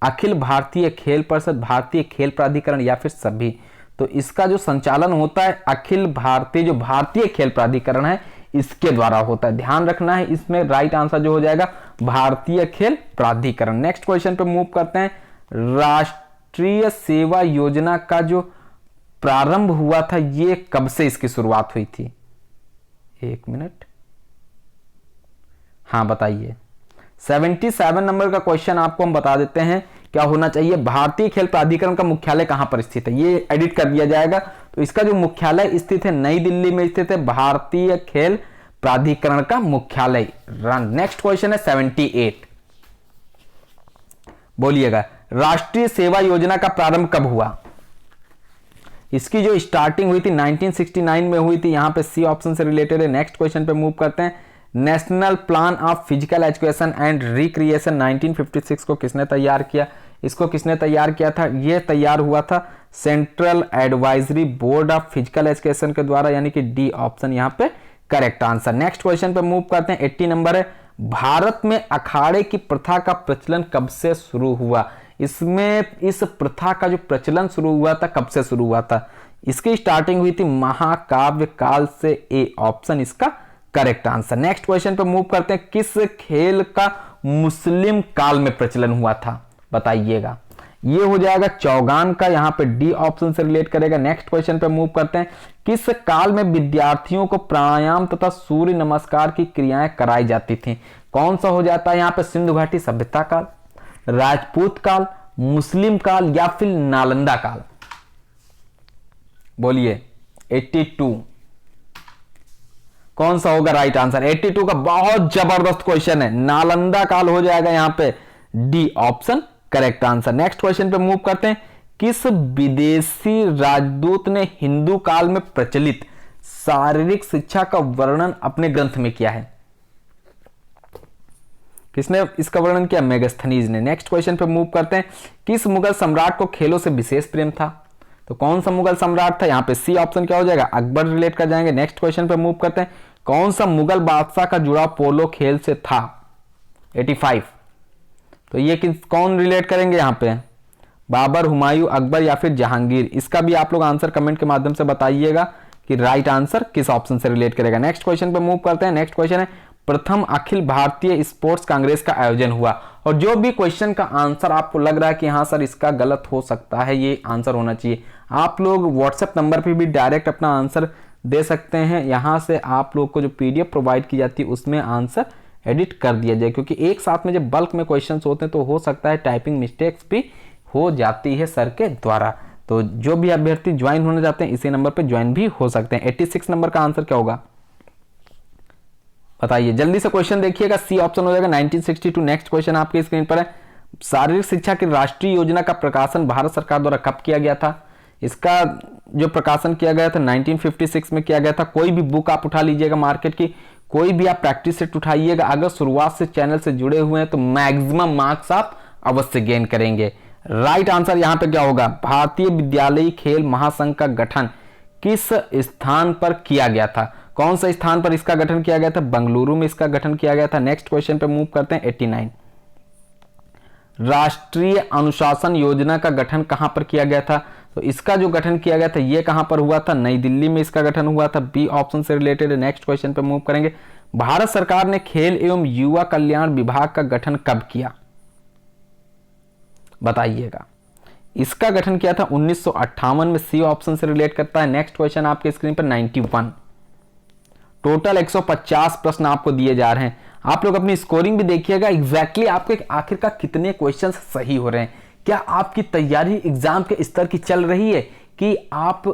अखिल भारतीय खेल परिषद, भारतीय खेल प्राधिकरण या फिर सभी। तो इसका जो संचालन होता है अखिल भारतीय, जो भारतीय खेल प्राधिकरण है इसके द्वारा होता है। ध्यान रखना है, इसमें राइट आंसर जो हो जाएगा भारतीय खेल प्राधिकरण। नेक्स्ट क्वेश्चन पे मूव करते हैं। राष्ट्रीय सेवा योजना का जो प्रारंभ हुआ था ये कब से इसकी शुरुआत हुई थी? एक मिनट, हाँ बताइए। 77 नंबर का क्वेश्चन आपको हम बता देते हैं क्या होना चाहिए। भारतीय खेल प्राधिकरण का मुख्यालय कहां पर स्थित है? ये एडिट कर दिया जाएगा। तो इसका जो मुख्यालय स्थित है नई दिल्ली में स्थित है, भारतीय खेल प्राधिकरण का मुख्यालय। नेक्स्ट क्वेश्चन है 78, बोलिएगा। राष्ट्रीय सेवा योजना का प्रारंभ कब हुआ? इसकी जो स्टार्टिंग हुई थी 1969 में हुई थी। यहां पे सी ऑप्शन से रिलेटेड है। नेक्स्ट क्वेश्चन पे मूव करते हैं। National plan of physical education and recreation 1956 को किसने तैयार किया? इसको किसने तैयार किया था? यह तैयार हुआ था central advisory board of physical education के द्वारा, यानी कि डी ऑप्शन यहां पे करेक्ट आंसर। नेक्स्ट क्वेश्चन पे मूव करते हैं। 80 नंबर है। भारत में अखाड़े की प्रथा का प्रचलन कब से शुरू हुआ? इसमें इस प्रथा का जो प्रचलन शुरू हुआ था कब से शुरू हुआ था? इसकी स्टार्टिंग हुई थी महाकाव्य काल से। ए ऑप्शन इसका करेक्ट आंसर। नेक्स्ट क्वेश्चन पे मूव करते हैं। किस खेल का मुस्लिम काल में प्रचलन हुआ था? बताइएगा। ये हो जाएगा चौगान का, यहां पे डी ऑप्शन से रिलेट करेगा। नेक्स्ट क्वेश्चन पे मूव करते हैं। किस काल में विद्यार्थियों को प्राणायाम तथा सूर्य नमस्कार की क्रियाएं कराई जाती थी? कौन सा हो जाता है यहां पे? सिंधु घाटी सभ्यता काल, राजपूत काल, मुस्लिम काल या फिर नालंदा काल? बोलिए। 82 कौन सा होगा राइट आंसर? 82 का बहुत जबरदस्त क्वेश्चन है, नालंदा काल हो जाएगा यहां पे, D option correct answer. Next question पे मूव करते हैं। किस विदेशी राजदूत ने हिंदू काल में प्रचलित शारीरिक शिक्षा का वर्णन अपने ग्रंथ में किया है? किसने इसका वर्णन किया? मेगास्थनीज ने। नेक्स्ट क्वेश्चन पे मूव करते हैं। किस मुगल सम्राट को खेलों से विशेष प्रेम था? तो कौन सा मुगल सम्राट था? यहां पे सी ऑप्शन क्या हो जाएगा? अकबर रिलेट कर जाएंगे। नेक्स्ट क्वेश्चन पे मूव करते हैं। कौन सा मुगल बादशाह का जुड़ा पोलो खेल से था? 85 तो ये कौन रिलेट करेंगे यहां पे? बाबर, हुमायूं, अकबर या फिर जहांगीर? इसका भी आप लोग आंसर कमेंट के माध्यम से बताइएगा कि राइट आंसर किस ऑप्शन से रिलेट करेगा। नेक्स्ट क्वेश्चन पे मूव करते हैं। नेक्स्ट क्वेश्चन है प्रथम अखिल भारतीय स्पोर्ट्स कांग्रेस का आयोजन हुआ। और जो भी क्वेश्चन का आंसर आपको लग रहा है कि हाँ सर इसका गलत हो सकता है, ये आंसर होना चाहिए, आप लोग व्हाट्सएप नंबर पे भी डायरेक्ट अपना आंसर दे सकते हैं। यहां से आप लोग को जो पीडीएफ प्रोवाइड की जाती है उसमें आंसर एडिट कर दिया जाए, क्योंकि एक साथ में जब बल्क में क्वेश्चन होते हैं तो हो सकता है टाइपिंग मिस्टेक्स भी हो जाती है सर के द्वारा। तो जो भी अभ्यर्थी ज्वाइन होना चाहते हैं इसी नंबर पे ज्वाइन भी हो सकते हैं। 86 नंबर का आंसर क्या होगा? बताइए जल्दी से क्वेश्चन देखिएगा। सी ऑप्शन हो जाएगा 1962। नेक्स्ट क्वेश्चन आपके स्क्रीन पर है। शारीरिक शिक्षा की राष्ट्रीय योजना का प्रकाशन भारत सरकार द्वारा कब किया गया था? इसका जो प्रकाशन किया गया था 1956 में किया गया था। कोई भी बुक आप उठा लीजिएगा मार्केट की, कोई भी आप प्रैक्टिस सेट उठाइएगा, अगर शुरुआत से चैनल से जुड़े हुए हैं तो मैक्सिमम मार्क्स आप अवश्य गेन करेंगे। राइट आंसर यहां पे क्या होगा? भारतीय विद्यालयी खेल महासंघ का गठन किस स्थान पर किया गया था? कौन सा स्थान पर इसका गठन किया गया था? बंगलुरु में इसका गठन किया गया था। नेक्स्ट क्वेश्चन पे मूव करते हैं। 89 राष्ट्रीय अनुशासन योजना का गठन कहां पर किया गया था? तो इसका जो गठन किया गया था ये कहां पर हुआ था? नई दिल्ली में इसका गठन हुआ था। बी ऑप्शन से रिलेटेड है। नेक्स्ट क्वेश्चन पे मूव करेंगे। भारत सरकार ने खेल एवं युवा कल्याण विभाग का गठन कब किया? बताइएगा। इसका गठन किया था 1958 में। सी ऑप्शन से रिलेट करता है। नेक्स्ट क्वेश्चन आपके स्क्रीन पर 91। टोटल 150 प्रश्न आपको दिए जा रहे हैं। आप लोग अपनी स्कोरिंग भी देखिएगा, एग्जैक्टली आपके आखिरकार कितने क्वेश्चंस सही हो रहे हैं। क्या आपकी तैयारी एग्जाम के स्तर की चल रही है कि आप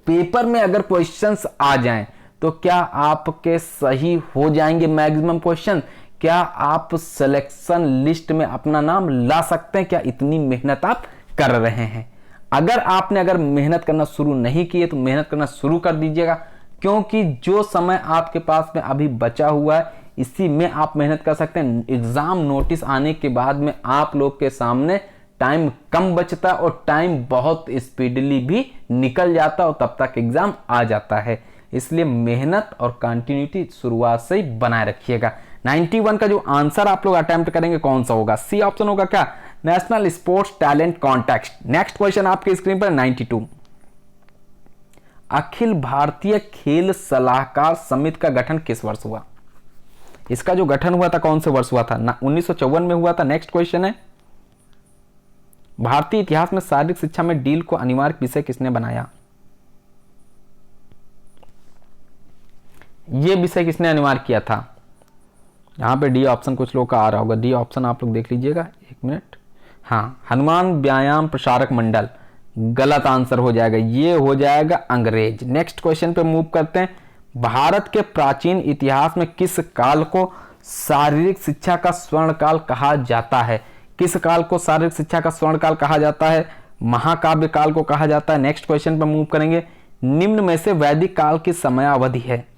पेपर में अगर क्वेश्चंस आ जाएं तो क्या आपके सही हो जाएंगे मैक्सिमम क्वेश्चन? क्या आप सिलेक्शन लिस्ट में अपना नाम ला सकते हैं? क्या इतनी मेहनत आप कर रहे हैं? अगर मेहनत करना शुरू नहीं किए तो मेहनत करना शुरू कर दीजिएगा, क्योंकि जो समय आपके पास में अभी बचा हुआ है इसी में आप मेहनत कर सकते हैं। एग्जाम नोटिस आने के बाद में आप लोग के सामने टाइम कम बचता है और टाइम बहुत स्पीडली भी निकल जाता है और तब तक एग्जाम आ जाता है। इसलिए मेहनत और कंटिन्यूटी शुरुआत से ही बनाए रखिएगा। 91 का जो आंसर आप लोग अटेम्प्ट करेंगे कौन सा होगा? सी ऑप्शन होगा क्या? National sports talent contest. Next question आपके स्क्रीन पर 92 अखिल भारतीय खेल सलाहकार समिति का गठन किस वर्ष हुआ? इसका जो गठन हुआ था कौन से वर्ष हुआ था? 1954 में हुआ था। नेक्स्ट क्वेश्चन है भारतीय इतिहास में शारीरिक शिक्षा में डील को अनिवार्य विषय किसने बनाया? यह विषय किसने अनिवार्य किया था? यहां पे डी ऑप्शन कुछ लोग का आ रहा होगा, डी ऑप्शन आप लोग देख लीजिएगा। एक मिनट। हाँ, हनुमान व्यायाम प्रसारक मंडल। गलत आंसर हो जाएगा, ये हो जाएगा अंग्रेज। नेक्स्ट क्वेश्चन पे मूव करते हैं। भारत के प्राचीन इतिहास में किस काल को शारीरिक शिक्षा का स्वर्ण काल कहा जाता है? किस काल को शारीरिक शिक्षा का स्वर्ण काल कहा जाता है? महाकाव्य काल को कहा जाता है। नेक्स्ट क्वेश्चन पर मूव करेंगे। निम्न में से वैदिक काल की समयावधि है।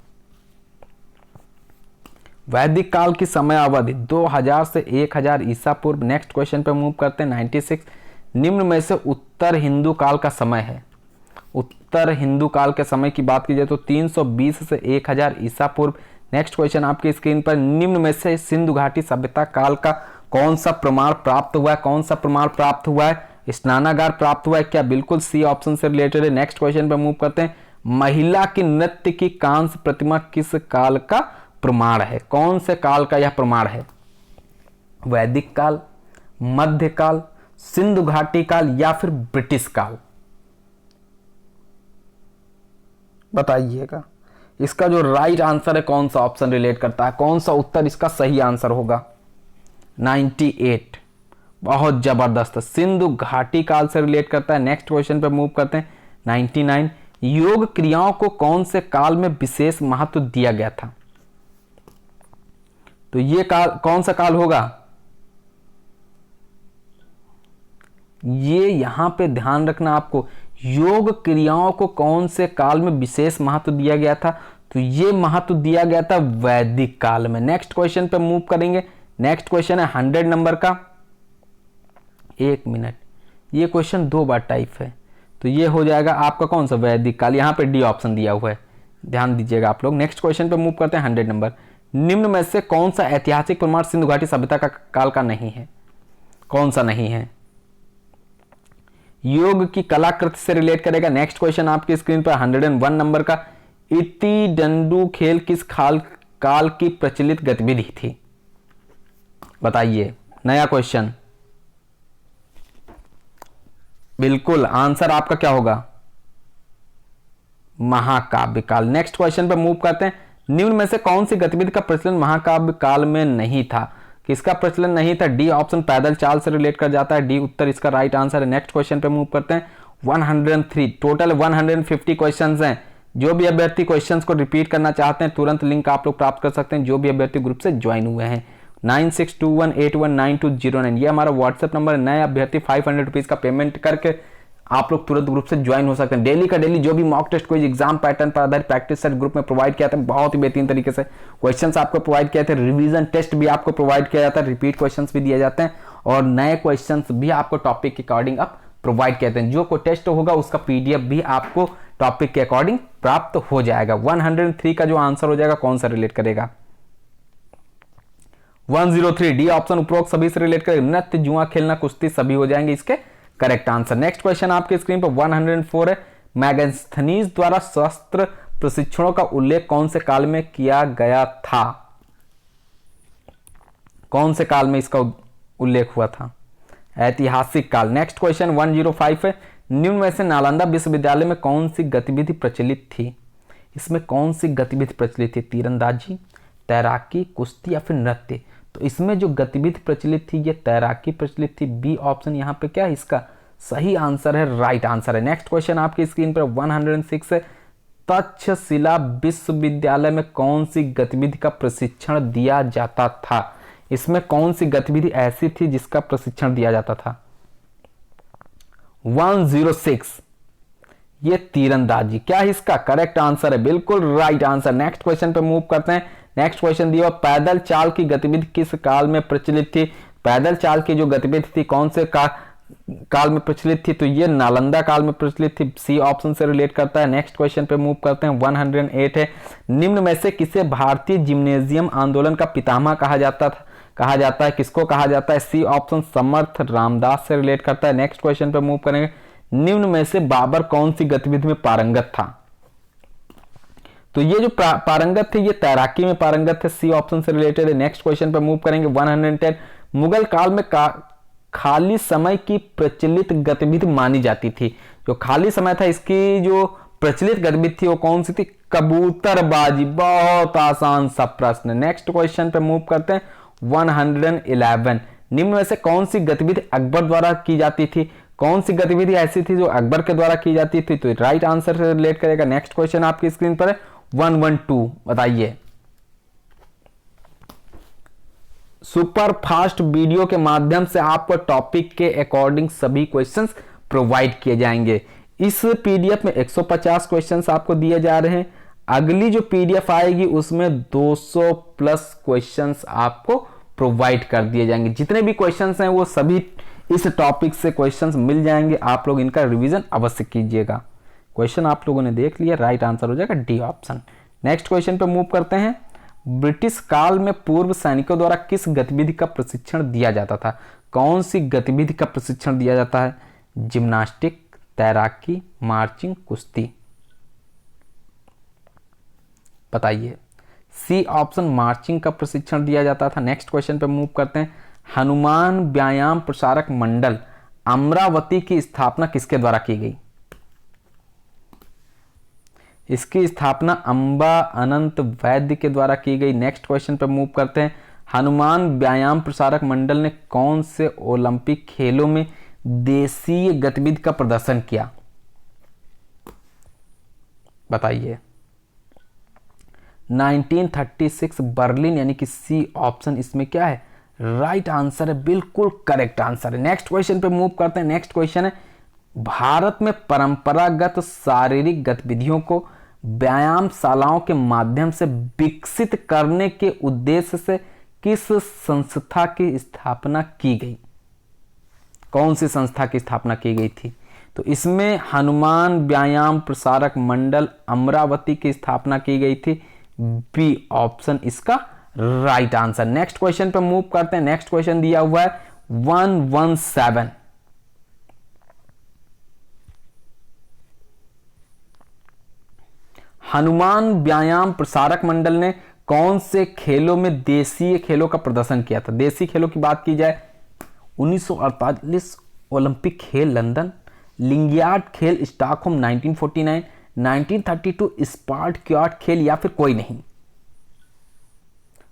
वैदिक काल की समयावधि 2000 से 1000 ईसा पूर्व। नेक्स्ट क्वेश्चन पर मूव करते हैं। 96 निम्न में से उत्तर हिंदू काल का समय है। उत्तर हिंदू काल के समय की बात की जाए तो 320 से 1000 ईसा पूर्व। नेक्स्ट क्वेश्चन आपकी स्क्रीन पर। निम्न में से सिंधु घाटी सभ्यता काल का कौन सा प्रमाण प्राप्त हुआ है? कौन सा प्रमाण प्राप्त हुआ है? स्नानागार प्राप्त हुआ है क्या? बिल्कुल सी ऑप्शन से रिलेटेड है। नेक्स्ट क्वेश्चन पर मूव करते हैं। महिला की नृत्य की कांस्य प्रतिमा किस काल का प्रमाण है? कौन से काल का यह प्रमाण है? वैदिक काल, मध्यकाल, सिंधु घाटी काल या फिर ब्रिटिश काल? बताइएगा। इसका जो राइट आंसर है कौन सा ऑप्शन रिलेट करता है? कौन सा उत्तर इसका सही आंसर होगा? 98 बहुत जबरदस्त। सिंधु घाटी काल से रिलेट करता है। नेक्स्ट क्वेश्चन पे मूव करते हैं। 99 योग क्रियाओं को कौन से काल में विशेष महत्व दिया गया था? तो ये काल कौन सा काल होगा? ये यहां पे ध्यान रखना आपको, योग क्रियाओं को कौन से काल में विशेष महत्व दिया गया था? तो ये महत्व दिया गया था वैदिक काल में। नेक्स्ट क्वेश्चन पे मूव करेंगे। नेक्स्ट क्वेश्चन है 100 नंबर का। एक मिनट, ये क्वेश्चन 2 बार टाइप है, तो ये हो जाएगा आपका कौन सा? वैदिक काल। यहां पे डी ऑप्शन दिया हुआ है, ध्यान दीजिएगा आप लोग। नेक्स्ट क्वेश्चन पे मूव करते हैं। 100 नंबर। निम्न में से कौन सा ऐतिहासिक प्रमाण सिंधु घाटी सभ्यता का काल का नहीं है? कौन सा नहीं है? योग की कलाकृति से रिलेट करेगा। नेक्स्ट क्वेश्चन आपकी स्क्रीन पर 101 नंबर का। इति डंडू खेल किस काल की प्रचलित गतिविधि थी? बताइए। नया क्वेश्चन। बिल्कुल आंसर आपका क्या होगा? महाकाव्य काल। नेक्स्ट क्वेश्चन पे मूव करते हैं। निम्न में से कौन सी गतिविधि का प्रचलन महाकाव्य काल में नहीं था? किसका प्रचलन नहीं था? डी ऑप्शन पैदल चाल से रिलेट कर जाता है। डी उत्तर इसका राइट आंसर है। नेक्स्ट क्वेश्चन पे मूव करते हैं। 103 टोटल 150 क्वेश्चंस हैं। जो भी अभ्यर्थी क्वेश्चंस को रिपीट करना चाहते हैं तुरंत लिंक आप लोग प्राप्त कर सकते हैं, जो भी अभ्यर्थी ग्रुप से ज्वाइन हुए हैं। 9621819209 ये हमारा व्हाट्सएप नंबर है। नए अभ्यर्थी 500 रुपीज का पेमेंट करके आप लोग तुरंत ग्रुप से ज्वाइन हो सकते हैं। डेली का डेली जो भी मॉक टेस्ट कोई एग्जाम पैटर्न पर आधारित प्रैक्टिस सेट ग्रुप में प्रोवाइड किया था, बहुत ही बेहतरीन तरीके से क्वेश्चंस आपको प्रोवाइड किए थे। रिवीजन टेस्ट भी आपको प्रोवाइड किया जाता है, रिपीट क्वेश्चंस भी दिए जाते हैं और नए क्वेश्चंस भी आपको टॉपिक के अकॉर्डिंग आप प्रोवाइड करते हैं। जो को टेस्ट होगा उसका पीडीएफ भी आपको टॉपिक के अकॉर्डिंग प्राप्त हो जाएगा। 103 का जो आंसर हो जाएगा कौन सा रिलेट करेगा? 103 डी ऑप्शन उपरोक्त सभी से रिलेट करेगा। नृत्य, जुआ खेलना, कुश्ती सभी हो जाएंगे इसके करेक्ट आंसर। नेक्स्ट क्वेश्चन आपके स्क्रीन पर 104 है। मैगस्थनीज द्वारा शस्त्र प्रशिक्षणों का उल्लेख कौन से काल में किया गया था? कौन से काल में इसका उल्लेख हुआ था? ऐतिहासिक काल। नेक्स्ट क्वेश्चन 105 है। निम्न में से नालंदा विश्वविद्यालय में कौन सी गतिविधि प्रचलित थी? इसमें कौन सी गतिविधि प्रचलित थी? तीरंदाजी, तैराकी, कुश्ती या फिर नृत्य? तो इसमें जो गतिविधि प्रचलित थी ये तैराकी प्रचलित थी। बी ऑप्शन यहाँ पे क्या है इसका सही आंसर है, राइट आंसर है। नेक्स्ट क्वेश्चन आपकी स्क्रीन पर 106 है। तक्षशिला विश्वविद्यालय में कौन सी गतिविधि का प्रशिक्षण दिया जाता था? इसमें कौन सी गतिविधि ऐसी थी जिसका प्रशिक्षण दिया जाता था? 106 ये तीरंदाजी। क्या इसका करेक्ट आंसर है? बिल्कुल राइट आंसर। नेक्स्ट क्वेश्चन पे मूव करते हैं। नेक्स्ट क्वेश्चन दिया पैदल चाल की गतिविधि किस काल में प्रचलित थी? पैदल चाल की जो गतिविधि थी कौन से काल में प्रचलित थी? तो ये नालंदा काल में प्रचलित थी। सी ऑप्शन से रिलेट करता है। नेक्स्ट क्वेश्चन पे मूव करते हैं। 108 है। निम्न में से किसे भारतीय जिम्नेजियम आंदोलन का पितामह कहा जाता है? किसको कहा जाता है? सी ऑप्शन समर्थ रामदास से रिलेट करता है। नेक्स्ट क्वेश्चन पे मूव करेंगे। निम्न में से बाबर कौन सी गतिविधि में पारंगत था? तो ये जो पारंगत थे ये तैराकी में पारंगत थे। सी ऑप्शन से रिलेटेड है। नेक्स्ट क्वेश्चन पे मूव करेंगे। 110 मुगल काल में खाली समय की प्रचलित गतिविधि मानी जाती थी। जो खाली समय था इसकी जो प्रचलित गतिविधि थी वो कौन सी थी? कबूतरबाजी। बहुत आसान सा प्रश्न। नेक्स्ट क्वेश्चन पे मूव करते हैं। 111 निम्न में से कौन सी गतिविधि अकबर द्वारा की जाती थी? कौन सी गतिविधि ऐसी थी जो अकबर के द्वारा की जाती थी? तो राइट आंसर से रिलेट करेगा। नेक्स्ट क्वेश्चन आपकी स्क्रीन पर है। 112 बताइए। सुपर फास्ट वीडियो के माध्यम से आपको टॉपिक के अकॉर्डिंग सभी क्वेश्चंस प्रोवाइड किए जाएंगे। इस पीडीएफ में 150 क्वेश्चंस आपको दिए जा रहे हैं। अगली जो पीडीएफ आएगी उसमें 200 प्लस क्वेश्चंस आपको प्रोवाइड कर दिए जाएंगे। जितने भी क्वेश्चंस हैं वो सभी इस टॉपिक से क्वेश्चंस मिल जाएंगे। आप लोग इनका रिवीजन अवश्य कीजिएगा। क्वेश्चन आप लोगों ने देख लिया, राइट आंसर हो जाएगा डी ऑप्शन। नेक्स्ट क्वेश्चन पे मूव करते हैं। ब्रिटिश काल में पूर्व सैनिकों द्वारा किस गतिविधि का प्रशिक्षण दिया जाता था? कौन सी गतिविधि का प्रशिक्षण दिया जाता है? जिम्नास्टिक, तैराकी, मार्चिंग, कुश्ती। बताइए। सी ऑप्शन मार्चिंग का प्रशिक्षण दिया जाता था। नेक्स्ट क्वेश्चन पे मूव करते हैं। हनुमान व्यायाम प्रसारक मंडल अमरावती की स्थापना किसके द्वारा की गई? इसकी स्थापना अंबा अनंत वैद्य के द्वारा की गई। नेक्स्ट क्वेश्चन पे मूव करते हैं। हनुमान व्यायाम प्रसारक मंडल ने कौन से ओलंपिक खेलों में देशीय गतिविधि का प्रदर्शन किया? बताइए। 1936 बर्लिन, यानी कि सी ऑप्शन इसमें क्या है? राइट आंसर है, बिल्कुल करेक्ट आंसर है। नेक्स्ट क्वेश्चन पे मूव करते हैं। नेक्स्ट क्वेश्चन है, भारत में परंपरागत शारीरिक गतिविधियों को व्यायामशालाओं के माध्यम से विकसित करने के उद्देश्य से किस संस्था की स्थापना की गई? कौन सी संस्था की स्थापना की गई थी? तो इसमें हनुमान व्यायाम प्रसारक मंडल अमरावती की स्थापना की गई थी। बी ऑप्शन इसका राइट आंसर। नेक्स्ट क्वेश्चन पे मूव करते हैं। नेक्स्ट क्वेश्चन दिया हुआ है 117। हनुमान व्यायाम प्रसारक मंडल ने कौन से खेलों में देशीय खेलों का प्रदर्शन किया था? देशी खेलों की बात की जाए 1948 ओलंपिक खेल लंदन, लिंगियार्ड खेल स्टॉकहोम 1949, 1932 स्पार्टक्यूट खेल, या फिर कोई नहीं।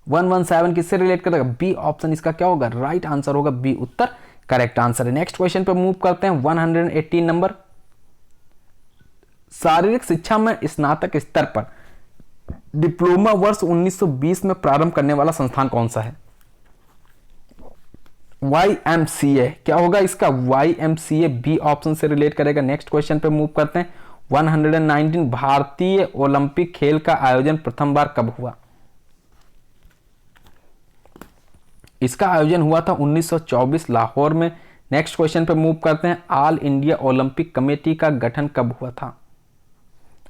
117 किससे रिलेट करेगा? बी ऑप्शन इसका क्या होगा? राइट आंसर होगा बी, उत्तर करेक्ट आंसर है। नेक्स्ट क्वेश्चन पे मूव करते हैं। 118 नंबर। शारीरिक शिक्षा में स्नातक स्तर पर डिप्लोमा वर्ष 1920 में प्रारंभ करने वाला संस्थान कौन सा है? YMCA क्या होगा इसका? YMCA बी ऑप्शन से रिलेट करेगा। नेक्स्ट क्वेश्चन पे मूव करते हैं। 119 भारतीय ओलंपिक खेल का आयोजन प्रथम बार कब हुआ? इसका आयोजन हुआ था 1924 लाहौर में। नेक्स्ट क्वेश्चन पे मूव करते हैं। ऑल इंडिया ओलंपिक कमेटी का गठन कब हुआ था?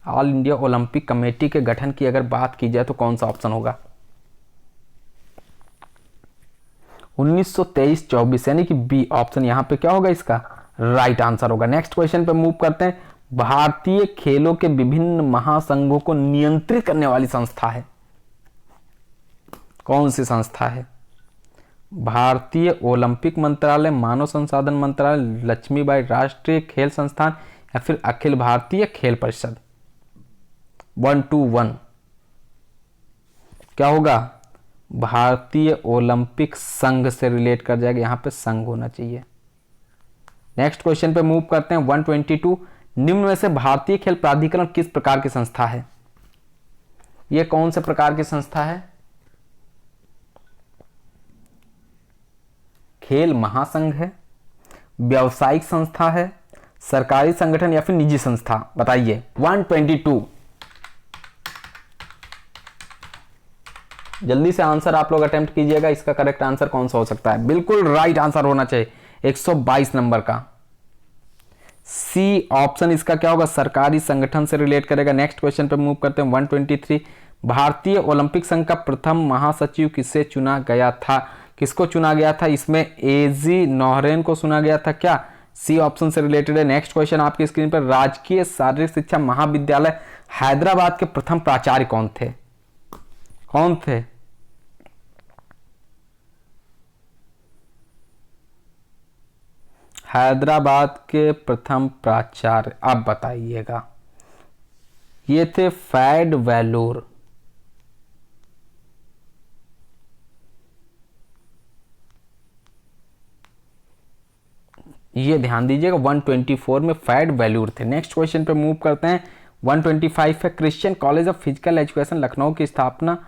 ऑल इंडिया ओलंपिक कमेटी के गठन की अगर बात की जाए तो कौन सा ऑप्शन होगा? 1923-24, यानी कि बी ऑप्शन यहां पे क्या होगा इसका? राइट आंसर होगा। नेक्स्ट क्वेश्चन पे मूव करते हैं। भारतीय खेलों के विभिन्न महासंघों को नियंत्रित करने वाली संस्था है, कौन सी संस्था है? भारतीय ओलंपिक मंत्रालय, मानव संसाधन मंत्रालय, लक्ष्मीबाई राष्ट्रीय खेल संस्थान, या फिर अखिल भारतीय खेल परिषद। 121 क्या होगा? भारतीय ओलंपिक संघ से रिलेट कर जाएगा, यहां पे संघ होना चाहिए। नेक्स्ट क्वेश्चन पे मूव करते हैं। 122 निम्न में से भारतीय खेल प्राधिकरण किस प्रकार की संस्था है? यह कौन से प्रकार की संस्था है? खेल महासंघ है, व्यावसायिक संस्था है, सरकारी संगठन, या फिर निजी संस्था? बताइए। 122 जल्दी से आंसर आप लोग अटेम्प्ट कीजिएगा। इसका करेक्ट आंसर कौन सा हो सकता है? बिल्कुल राइट आंसर होना चाहिए 122 नंबर का सी ऑप्शन इसका क्या होगा? सरकारी संगठन से रिलेट करेगा। नेक्स्ट क्वेश्चन पे मूव करते हैं। 123 भारतीय ओलंपिक संघ का प्रथम महासचिव किसे चुना गया था? किसको चुना गया था? इसमें एजी नौहरेन को चुना गया था क्या? सी ऑप्शन से रिलेटेड है। नेक्स्ट क्वेश्चन आपकी स्क्रीन पर। राजकीय शारीरिक शिक्षा महाविद्यालय हैदराबाद के प्रथम प्राचार्य कौन थे? कौन थे? हैदराबाद के प्रथम प्राचार्य अब बताइएगा। ये थे फैड वेलूर। ये ध्यान दीजिएगा 124 में फैड वेलूर थे। नेक्स्ट क्वेश्चन पे मूव करते हैं। 125 है Christian college of physical education Lucknow की स्थापना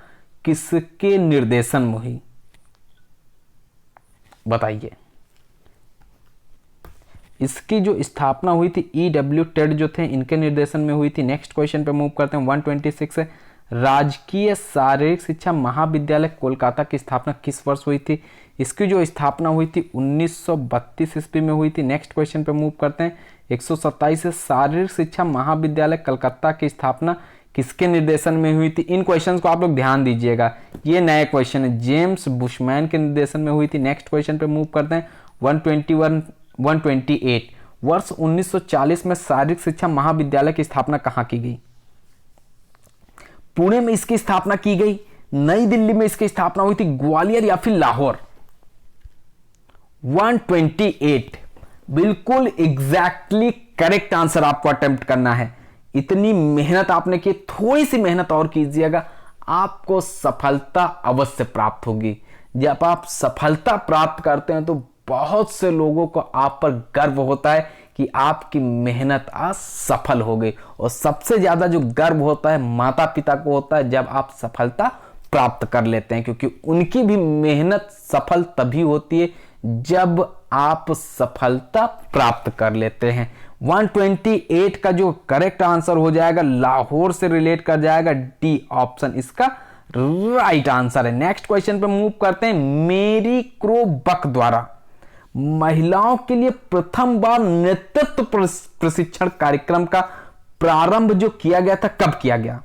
किसके निर्देशन में हुई? बताइए। इसकी जो स्थापना हुई थी EW टेड जो थे इनके निर्देशन में हुई थी। नेक्स्ट क्वेश्चन पे मूव करते हैं। 126 है, राजकीय शारीरिक शिक्षा महाविद्यालय कोलकाता की स्थापना किस वर्ष हुई थी? इसकी जो स्थापना हुई थी 1932 ईस्वी में हुई थी। नेक्स्ट क्वेश्चन पे मूव करते हैं। 127 है, शारीरिक शिक्षा महाविद्यालय कलकत्ता की स्थापना किसके निर्देशन में हुई थी? इन क्वेश्चंस को आप लोग ध्यान दीजिएगा, ये नए क्वेश्चन है, जेम्स बुशमैन के निर्देशन में हुई थी। नेक्स्ट क्वेश्चन पे मूव करते हैं। 128 वर्ष 1940 में शारीरिक शिक्षा महाविद्यालय की स्थापना कहां की गई? पुणे में इसकी स्थापना की गई, नई दिल्ली में इसकी स्थापना हुई थी, ग्वालियर या फिर लाहौर? 128 बिल्कुल एग्जैक्टली करेक्ट आंसर आपको अटेम्प्ट करना है। इतनी मेहनत आपने की, थोड़ी सी मेहनत और कीजिएगा, आपको सफलता अवश्य प्राप्त होगी। जब आप सफलता प्राप्त करते हैं तो बहुत से लोगों को आप पर गर्व होता है कि आपकी मेहनत आज सफल हो गई, और सबसे ज्यादा जो गर्व होता है माता पिता को होता है जब आप सफलता प्राप्त कर लेते हैं, क्योंकि उनकी भी मेहनत सफल तभी होती है जब आप सफलता प्राप्त कर लेते हैं। 128 का जो करेक्ट आंसर हो जाएगा लाहौर से रिलेट कर जाएगा, डी ऑप्शन इसका राइट आंसर है। नेक्स्ट क्वेश्चन पे मूव करते हैं। मेरी क्रो बक द्वारा महिलाओं के लिए प्रथम बार नेतृत्व प्रशिक्षण कार्यक्रम का प्रारंभ जो किया गया था, कब किया गया?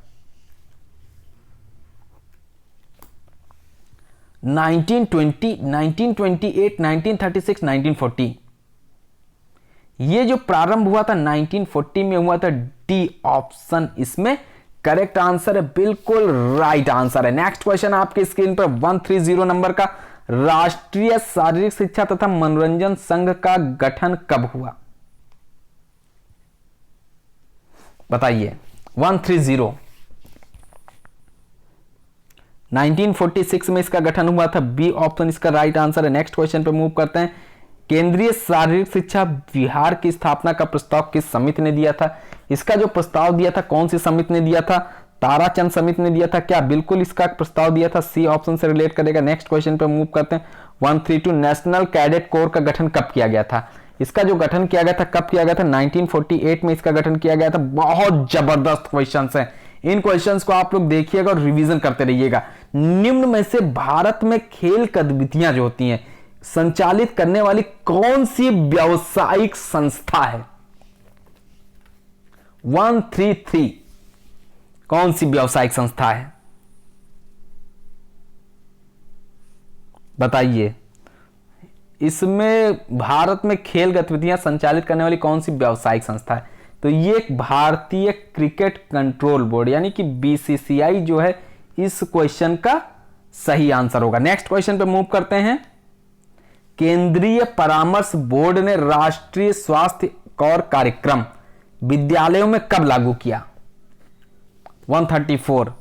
1920, 1928, 1936, 1940। ये जो प्रारंभ हुआ था 1940 में हुआ था, डी ऑप्शन इसमें करेक्ट आंसर है, बिल्कुल राइट आंसर है। नेक्स्ट क्वेश्चन आपके स्क्रीन पर 130 नंबर का, राष्ट्रीय शारीरिक शिक्षा तथा मनोरंजन संघ का गठन कब हुआ? बताइए। 130 1946 में इसका गठन हुआ था, बी ऑप्शन इसका राइट आंसर है। नेक्स्ट क्वेश्चन पे मूव करते हैं। केंद्रीय शारीरिक शिक्षा विहार की स्थापना का प्रस्ताव किस समिति ने दिया था? इसका जो प्रस्ताव दिया था कौन सी समिति ने दिया था? ताराचंद समिति ने दिया था क्या? बिल्कुल इसका प्रस्ताव दिया था, सी ऑप्शन से रिलेट करेगा। नेक्स्ट क्वेश्चन पे मूव करते हैं। 132 नेशनल कैडेट कोर का गठन कब किया गया था? इसका जो गठन किया गया था कब किया गया था? 1948 में इसका गठन किया गया था। बहुत जबरदस्त क्वेश्चंस हैं, इन क्वेश्चंस को आप लोग देखिएगा और रिवीजन करते रहिएगा। निम्न में से भारत में खेल गतिविधियां जो होती हैं संचालित करने वाली कौन सी व्यावसायिक संस्था है? 133 कौन सी व्यावसायिक संस्था है? बताइए। इसमें भारत में खेल गतिविधियां संचालित करने वाली कौन सी व्यावसायिक संस्था है? तो ये एक भारतीय क्रिकेट कंट्रोल बोर्ड यानी कि BCCI जो है इस क्वेश्चन का सही आंसर होगा। नेक्स्ट क्वेश्चन पे मूव करते हैं। केंद्रीय परामर्श बोर्ड ने राष्ट्रीय स्वास्थ्य कौर कार्यक्रम विद्यालयों में कब लागू किया? 134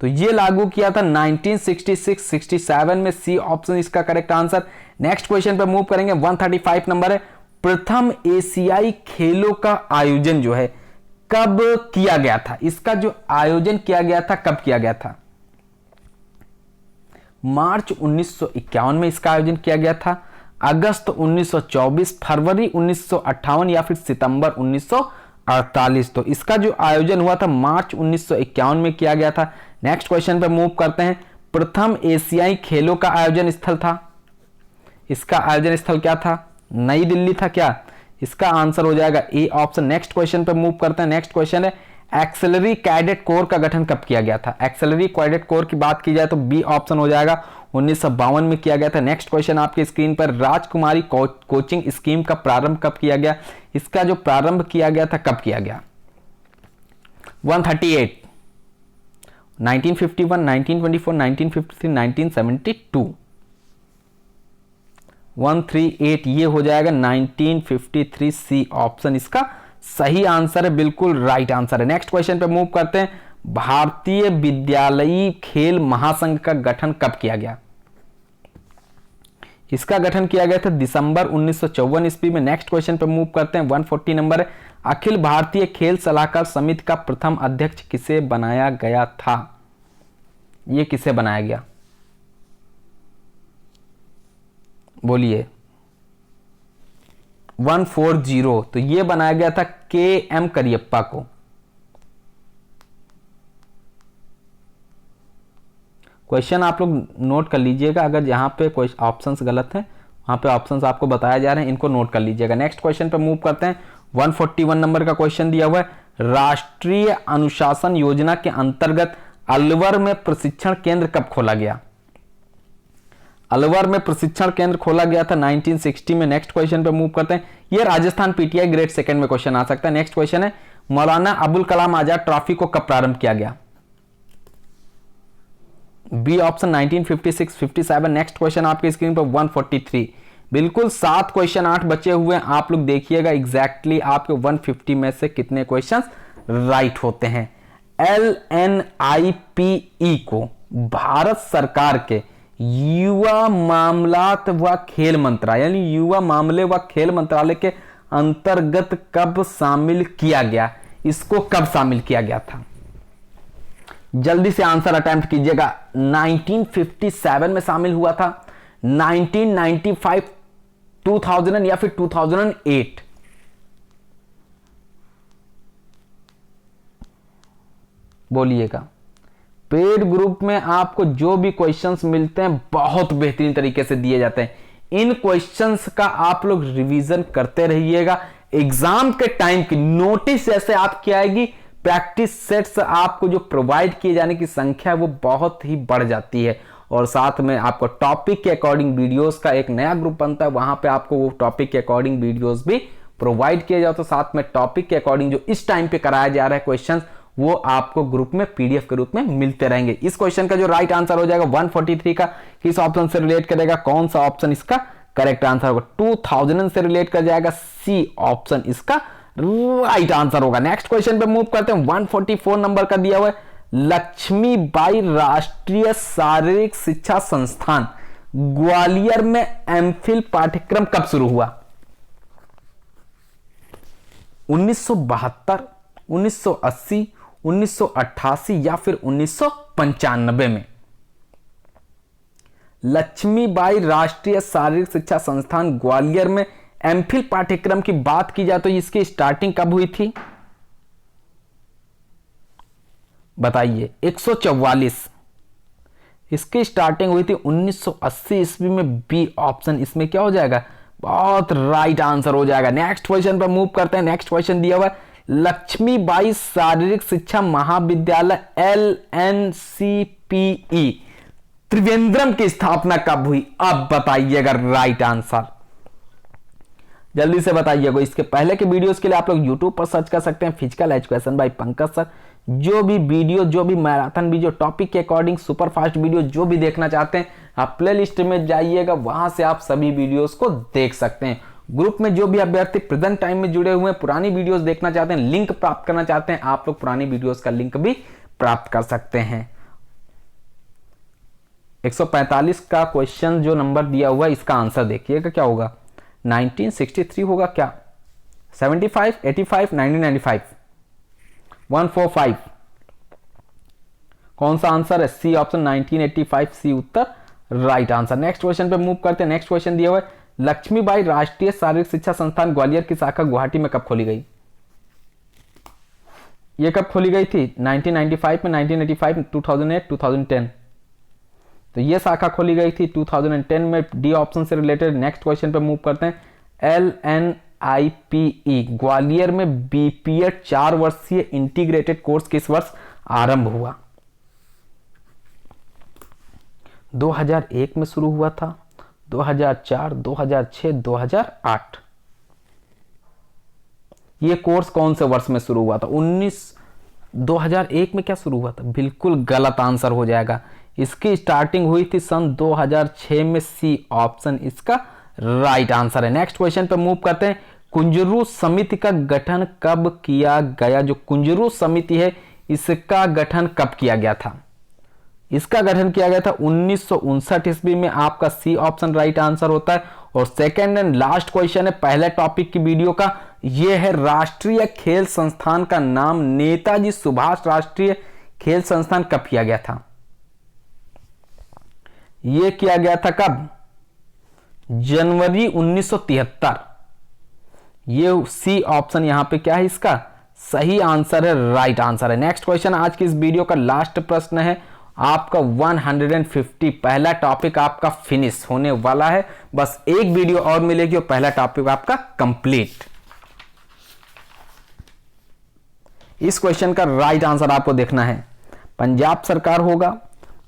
तो ये लागू किया था 1966-67 में, सी ऑप्शन इसका करेक्ट आंसर। नेक्स्ट क्वेश्चन पे मूव करेंगे। 135 नंबर है। प्रथम एशियाई खेलों का आयोजन जो है कब किया गया था? इसका जो आयोजन किया गया था कब किया गया था? मार्च 1951 में इसका आयोजन किया गया था, अगस्त 1924, फरवरी 1958 या फिर सितंबर 1948। तो इसका जो आयोजन हुआ था मार्च 1951 में किया गया था। नेक्स्ट क्वेश्चन पे मूव करते हैं। प्रथम एशियाई खेलों का आयोजन स्थल था, इसका आयोजन स्थल क्या था? नई दिल्ली था क्या? इसका आंसर हो जाएगा ए ऑप्शन। नेक्स्ट क्वेश्चन पे मूव करते हैं। नेक्स्ट क्वेश्चन है एक्सेलरी कैडेट कोर का गठन कब किया गया था? एक्सेलरी कैडेट कोर की बात की जाए तो बी ऑप्शन हो जाएगा, 1952 में किया गया था। नेक्स्ट क्वेश्चन आपके स्क्रीन पर। राजकुमारी कोचिंग स्कीम का प्रारंभ कब किया गया? इसका जो प्रारंभ किया गया था कब किया गया? 138 1951, 1924, 1953, 1972। 138 ये हो जाएगा 1953, सी ऑप्शन इसका सही आंसर है, बिल्कुल राइट आंसर है। नेक्स्ट क्वेश्चन पे मूव करते हैं। भारतीय विद्यालयी खेल महासंघ का गठन कब किया गया? इसका गठन किया गया था दिसंबर 1954 ईस्वी में। नेक्स्ट क्वेश्चन पे मूव करते हैं। 140 नंबर है। अखिल भारतीय खेल सलाहकार समिति का प्रथम अध्यक्ष किसे बनाया गया था? ये किसे बनाया गया? बोलिए 140, तो ये बनाया गया था KM करियप्पा को। क्वेश्चन आप लोग नोट कर लीजिएगा, अगर यहां पे कोई ऑप्शंस गलत हैं वहां पे ऑप्शंस आपको बताए जा रहे हैं, इनको नोट कर लीजिएगा। नेक्स्ट क्वेश्चन पे मूव करते हैं। 141 नंबर का क्वेश्चन दिया हुआ है, राष्ट्रीय अनुशासन योजना के अंतर्गत अलवर में प्रशिक्षण केंद्र कब खोला गया? अलवर में प्रशिक्षण केंद्र खोला गया था 1960 में। नेक्स्ट क्वेश्चन पे मूव करते हैं। ये राजस्थान पीटीआई ग्रेड सेकंड में क्वेश्चन आ सकता है। नेक्स्ट क्वेश्चन है, मौलाना अबुल कलाम आजाद ट्रॉफी को कब प्रारंभ किया गया? B option 1956, 57। नेक्स्ट क्वेश्चन आपकी स्क्रीन पर 143। बिल्कुल 7 क्वेश्चन 8 बचे हुए हैं, आप लोग देखिएगा एग्जैक्टली आपके 150 में से कितने क्वेश्चंस राइट होते हैं। LNIPE को भारत सरकार के युवा मामलात व खेल मंत्रालय यानी युवा मामले व खेल मंत्रालय के अंतर्गत कब शामिल किया गया? इसको कब शामिल किया गया था? जल्दी से आंसर अटेम्प्ट कीजिएगा। 1957 में शामिल हुआ था, 1995, 2000 या फिर 2008? बोलिएगा। पेड ग्रुप में आपको जो भी क्वेश्चंस मिलते हैं बहुत बेहतरीन तरीके से दिए जाते हैं। इन क्वेश्चंस का आप लोग रिवीजन करते रहिएगा। एग्जाम के टाइम की नोटिस जैसे आपकी आएगी, प्रैक्टिस सेट्स आपको जो प्रोवाइड किए जाने की संख्या है वो बहुत ही बढ़ जाती है। और साथ में आपको टॉपिक के अकॉर्डिंग वीडियोस का एक नया ग्रुप बनता है, वहां पे आपको वो टॉपिक के अकॉर्डिंग वीडियोस भी प्रोवाइड किए जाते हैं। साथ में टॉपिक के अकॉर्डिंग जो इस टाइम पे कराया जा रहा है क्वेश्चन, वो आपको ग्रुप में पीडीएफ के रूप में मिलते रहेंगे। इस क्वेश्चन का जो राइट आंसर हो जाएगा 143 का, किस ऑप्शन से रिलेट करेगा? कौन सा ऑप्शन इसका करेक्ट आंसर होगा? 2000 से रिलेट कर जाएगा, सी ऑप्शन इसका राइट आंसर होगा। नेक्स्ट क्वेश्चन पे मूव करते हैं। 144 नंबर का दिया हुआ है, लक्ष्मीबाई राष्ट्रीय शारीरिक शिक्षा संस्थान ग्वालियर में एमफिल पाठ्यक्रम कब शुरू हुआ? 1972, 1980, 1988 या फिर 1995 में? लक्ष्मीबाई राष्ट्रीय शारीरिक शिक्षा संस्थान ग्वालियर में एमफिल पाठ्यक्रम की बात की जाए तो इसकी स्टार्टिंग कब हुई थी? बताइए। 144 इसकी स्टार्टिंग हुई थी 1980 ईस्वी में। बी ऑप्शन इसमें क्या हो जाएगा? बहुत राइट आंसर हो जाएगा। नेक्स्ट क्वेश्चन पर मूव करते हैं। नेक्स्ट क्वेश्चन दिया हुआ है, लक्ष्मीबाई शारीरिक शिक्षा महाविद्यालय LNCPE त्रिवेंद्रम की स्थापना कब हुई? अब बताइएगा राइट आंसर, जल्दी से बताइएगा। इसके पहले के वीडियोस के लिए आप लोग YouTube पर सर्च कर सकते हैं, physical education by Pankaj sir. जो भी वीडियो, जो भी मैराथन वीडियो, टॉपिक के अकॉर्डिंग सुपर फास्ट वीडियो जो भी देखना चाहते हैं, आप प्लेलिस्ट में जाइएगा, वहां से आप सभी वीडियोस को देख सकते हैं। ग्रुप में जो भी अभ्यर्थी प्रेजेंट टाइम में जुड़े हुए हैं, पुरानी वीडियोस देखना चाहते हैं, लिंक प्राप्त करना चाहते हैं, आप लोग पुरानी वीडियोस का लिंक भी प्राप्त कर सकते हैं। 145 का क्वेश्चन जो नंबर दिया हुआ है, इसका आंसर देखिएगा क्या होगा? 1963 होगा क्या? 75, 85, 1995, 145? कौन सा आंसर है? सी ऑप्शन 1985, सी उत्तर राइट आंसर। नेक्स्ट क्वेश्चन पे मूव करते हैं। नेक्स्ट क्वेश्चन दिया हुआ है, लक्ष्मीबाई राष्ट्रीय शारीरिक शिक्षा संस्थान ग्वालियर की शाखा गुवाहाटी में कब खोली गई? ये कब खोली गई थी? 1995 में, 1985, 2008, 2010? तो ये शाखा खोली गई थी 2010 में। डी ऑप्शन से रिलेटेड। नेक्स्ट क्वेश्चन पे मूव करते हैं। LNIPE ग्वालियर में BPED 4 वर्षीय इंटीग्रेटेड कोर्स किस वर्ष आरंभ हुआ? 2001 में शुरू हुआ था, 2004, 2006, 2008? ये कोर्स कौन से वर्ष में शुरू हुआ था? 2001 में क्या शुरू हुआ था? बिल्कुल गलत आंसर हो जाएगा। इसकी स्टार्टिंग हुई थी सन 2006 में। सी ऑप्शन इसका राइट आंसर है। नेक्स्ट क्वेश्चन पे मूव करते हैं। कुंजरू समिति का गठन कब किया गया? जो कुंजरू समिति है, इसका गठन कब किया गया था? इसका गठन किया गया था 1959 ईस्वी में। आपका सी ऑप्शन राइट आंसर होता है। और सेकेंड एंड लास्ट क्वेश्चन है पहले टॉपिक की वीडियो का, यह है राष्ट्रीय खेल संस्थान का नाम नेताजी सुभाष राष्ट्रीय खेल संस्थान कब किया गया था? यह किया गया था कब? जनवरी 1973। ये सी ऑप्शन यहां पे क्या है, इसका सही आंसर है, राइट आंसर है। नेक्स्ट क्वेश्चन, आज की इस वीडियो का लास्ट प्रश्न है आपका 150। पहला टॉपिक आपका फिनिश होने वाला है, बस एक वीडियो और मिलेगी और पहला टॉपिक आपका कंप्लीट। इस क्वेश्चन का राइट आंसर आपको देखना है, पंजाब सरकार होगा,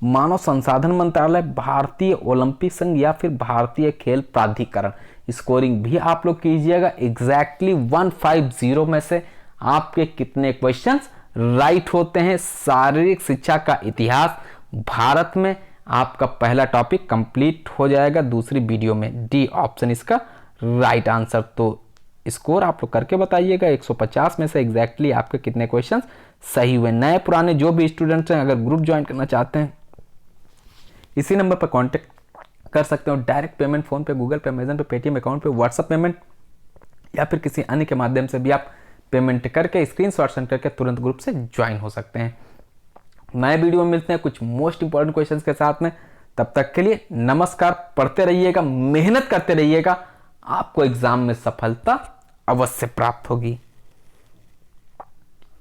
मानव संसाधन मंत्रालय, भारतीय ओलंपिक संघ या फिर भारतीय खेल प्राधिकरण। स्कोरिंग भी आप लोग कीजिएगा। एग्जैक्टली 150 में से आपके कितने क्वेश्चंस राइट होते हैं। शारीरिक शिक्षा का इतिहास भारत में आपका पहला टॉपिक कंप्लीट हो जाएगा दूसरी वीडियो में। डी ऑप्शन इसका राइट आंसर। तो स्कोर आप लोग करके बताइएगा 150 में से एग्जैक्टली आपके कितने क्वेश्चंस सही हुए। नए पुराने जो भी स्टूडेंट्स हैं, अगर ग्रुप ज्वाइन करना चाहते हैं इसी नंबर पर कांटेक्ट कर सकते हो। डायरेक्ट पेमेंट फोन पे, गूगल पे, अमेजन पे, पेटीएम अकाउंट पे, व्हाट्सएप पेमेंट या फिर किसी अन्य के माध्यम से भी आप पेमेंट करके स्क्रीनशॉट सेंड करके तुरंत ग्रुप से ज्वाइन हो सकते हैं। नए वीडियो में मिलते हैं कुछ मोस्ट इंपॉर्टेंट क्वेश्चंस के साथ में। तब तक के लिए नमस्कार। पढ़ते रहिएगा, मेहनत करते रहिएगा, आपको एग्जाम में सफलता अवश्य प्राप्त होगी।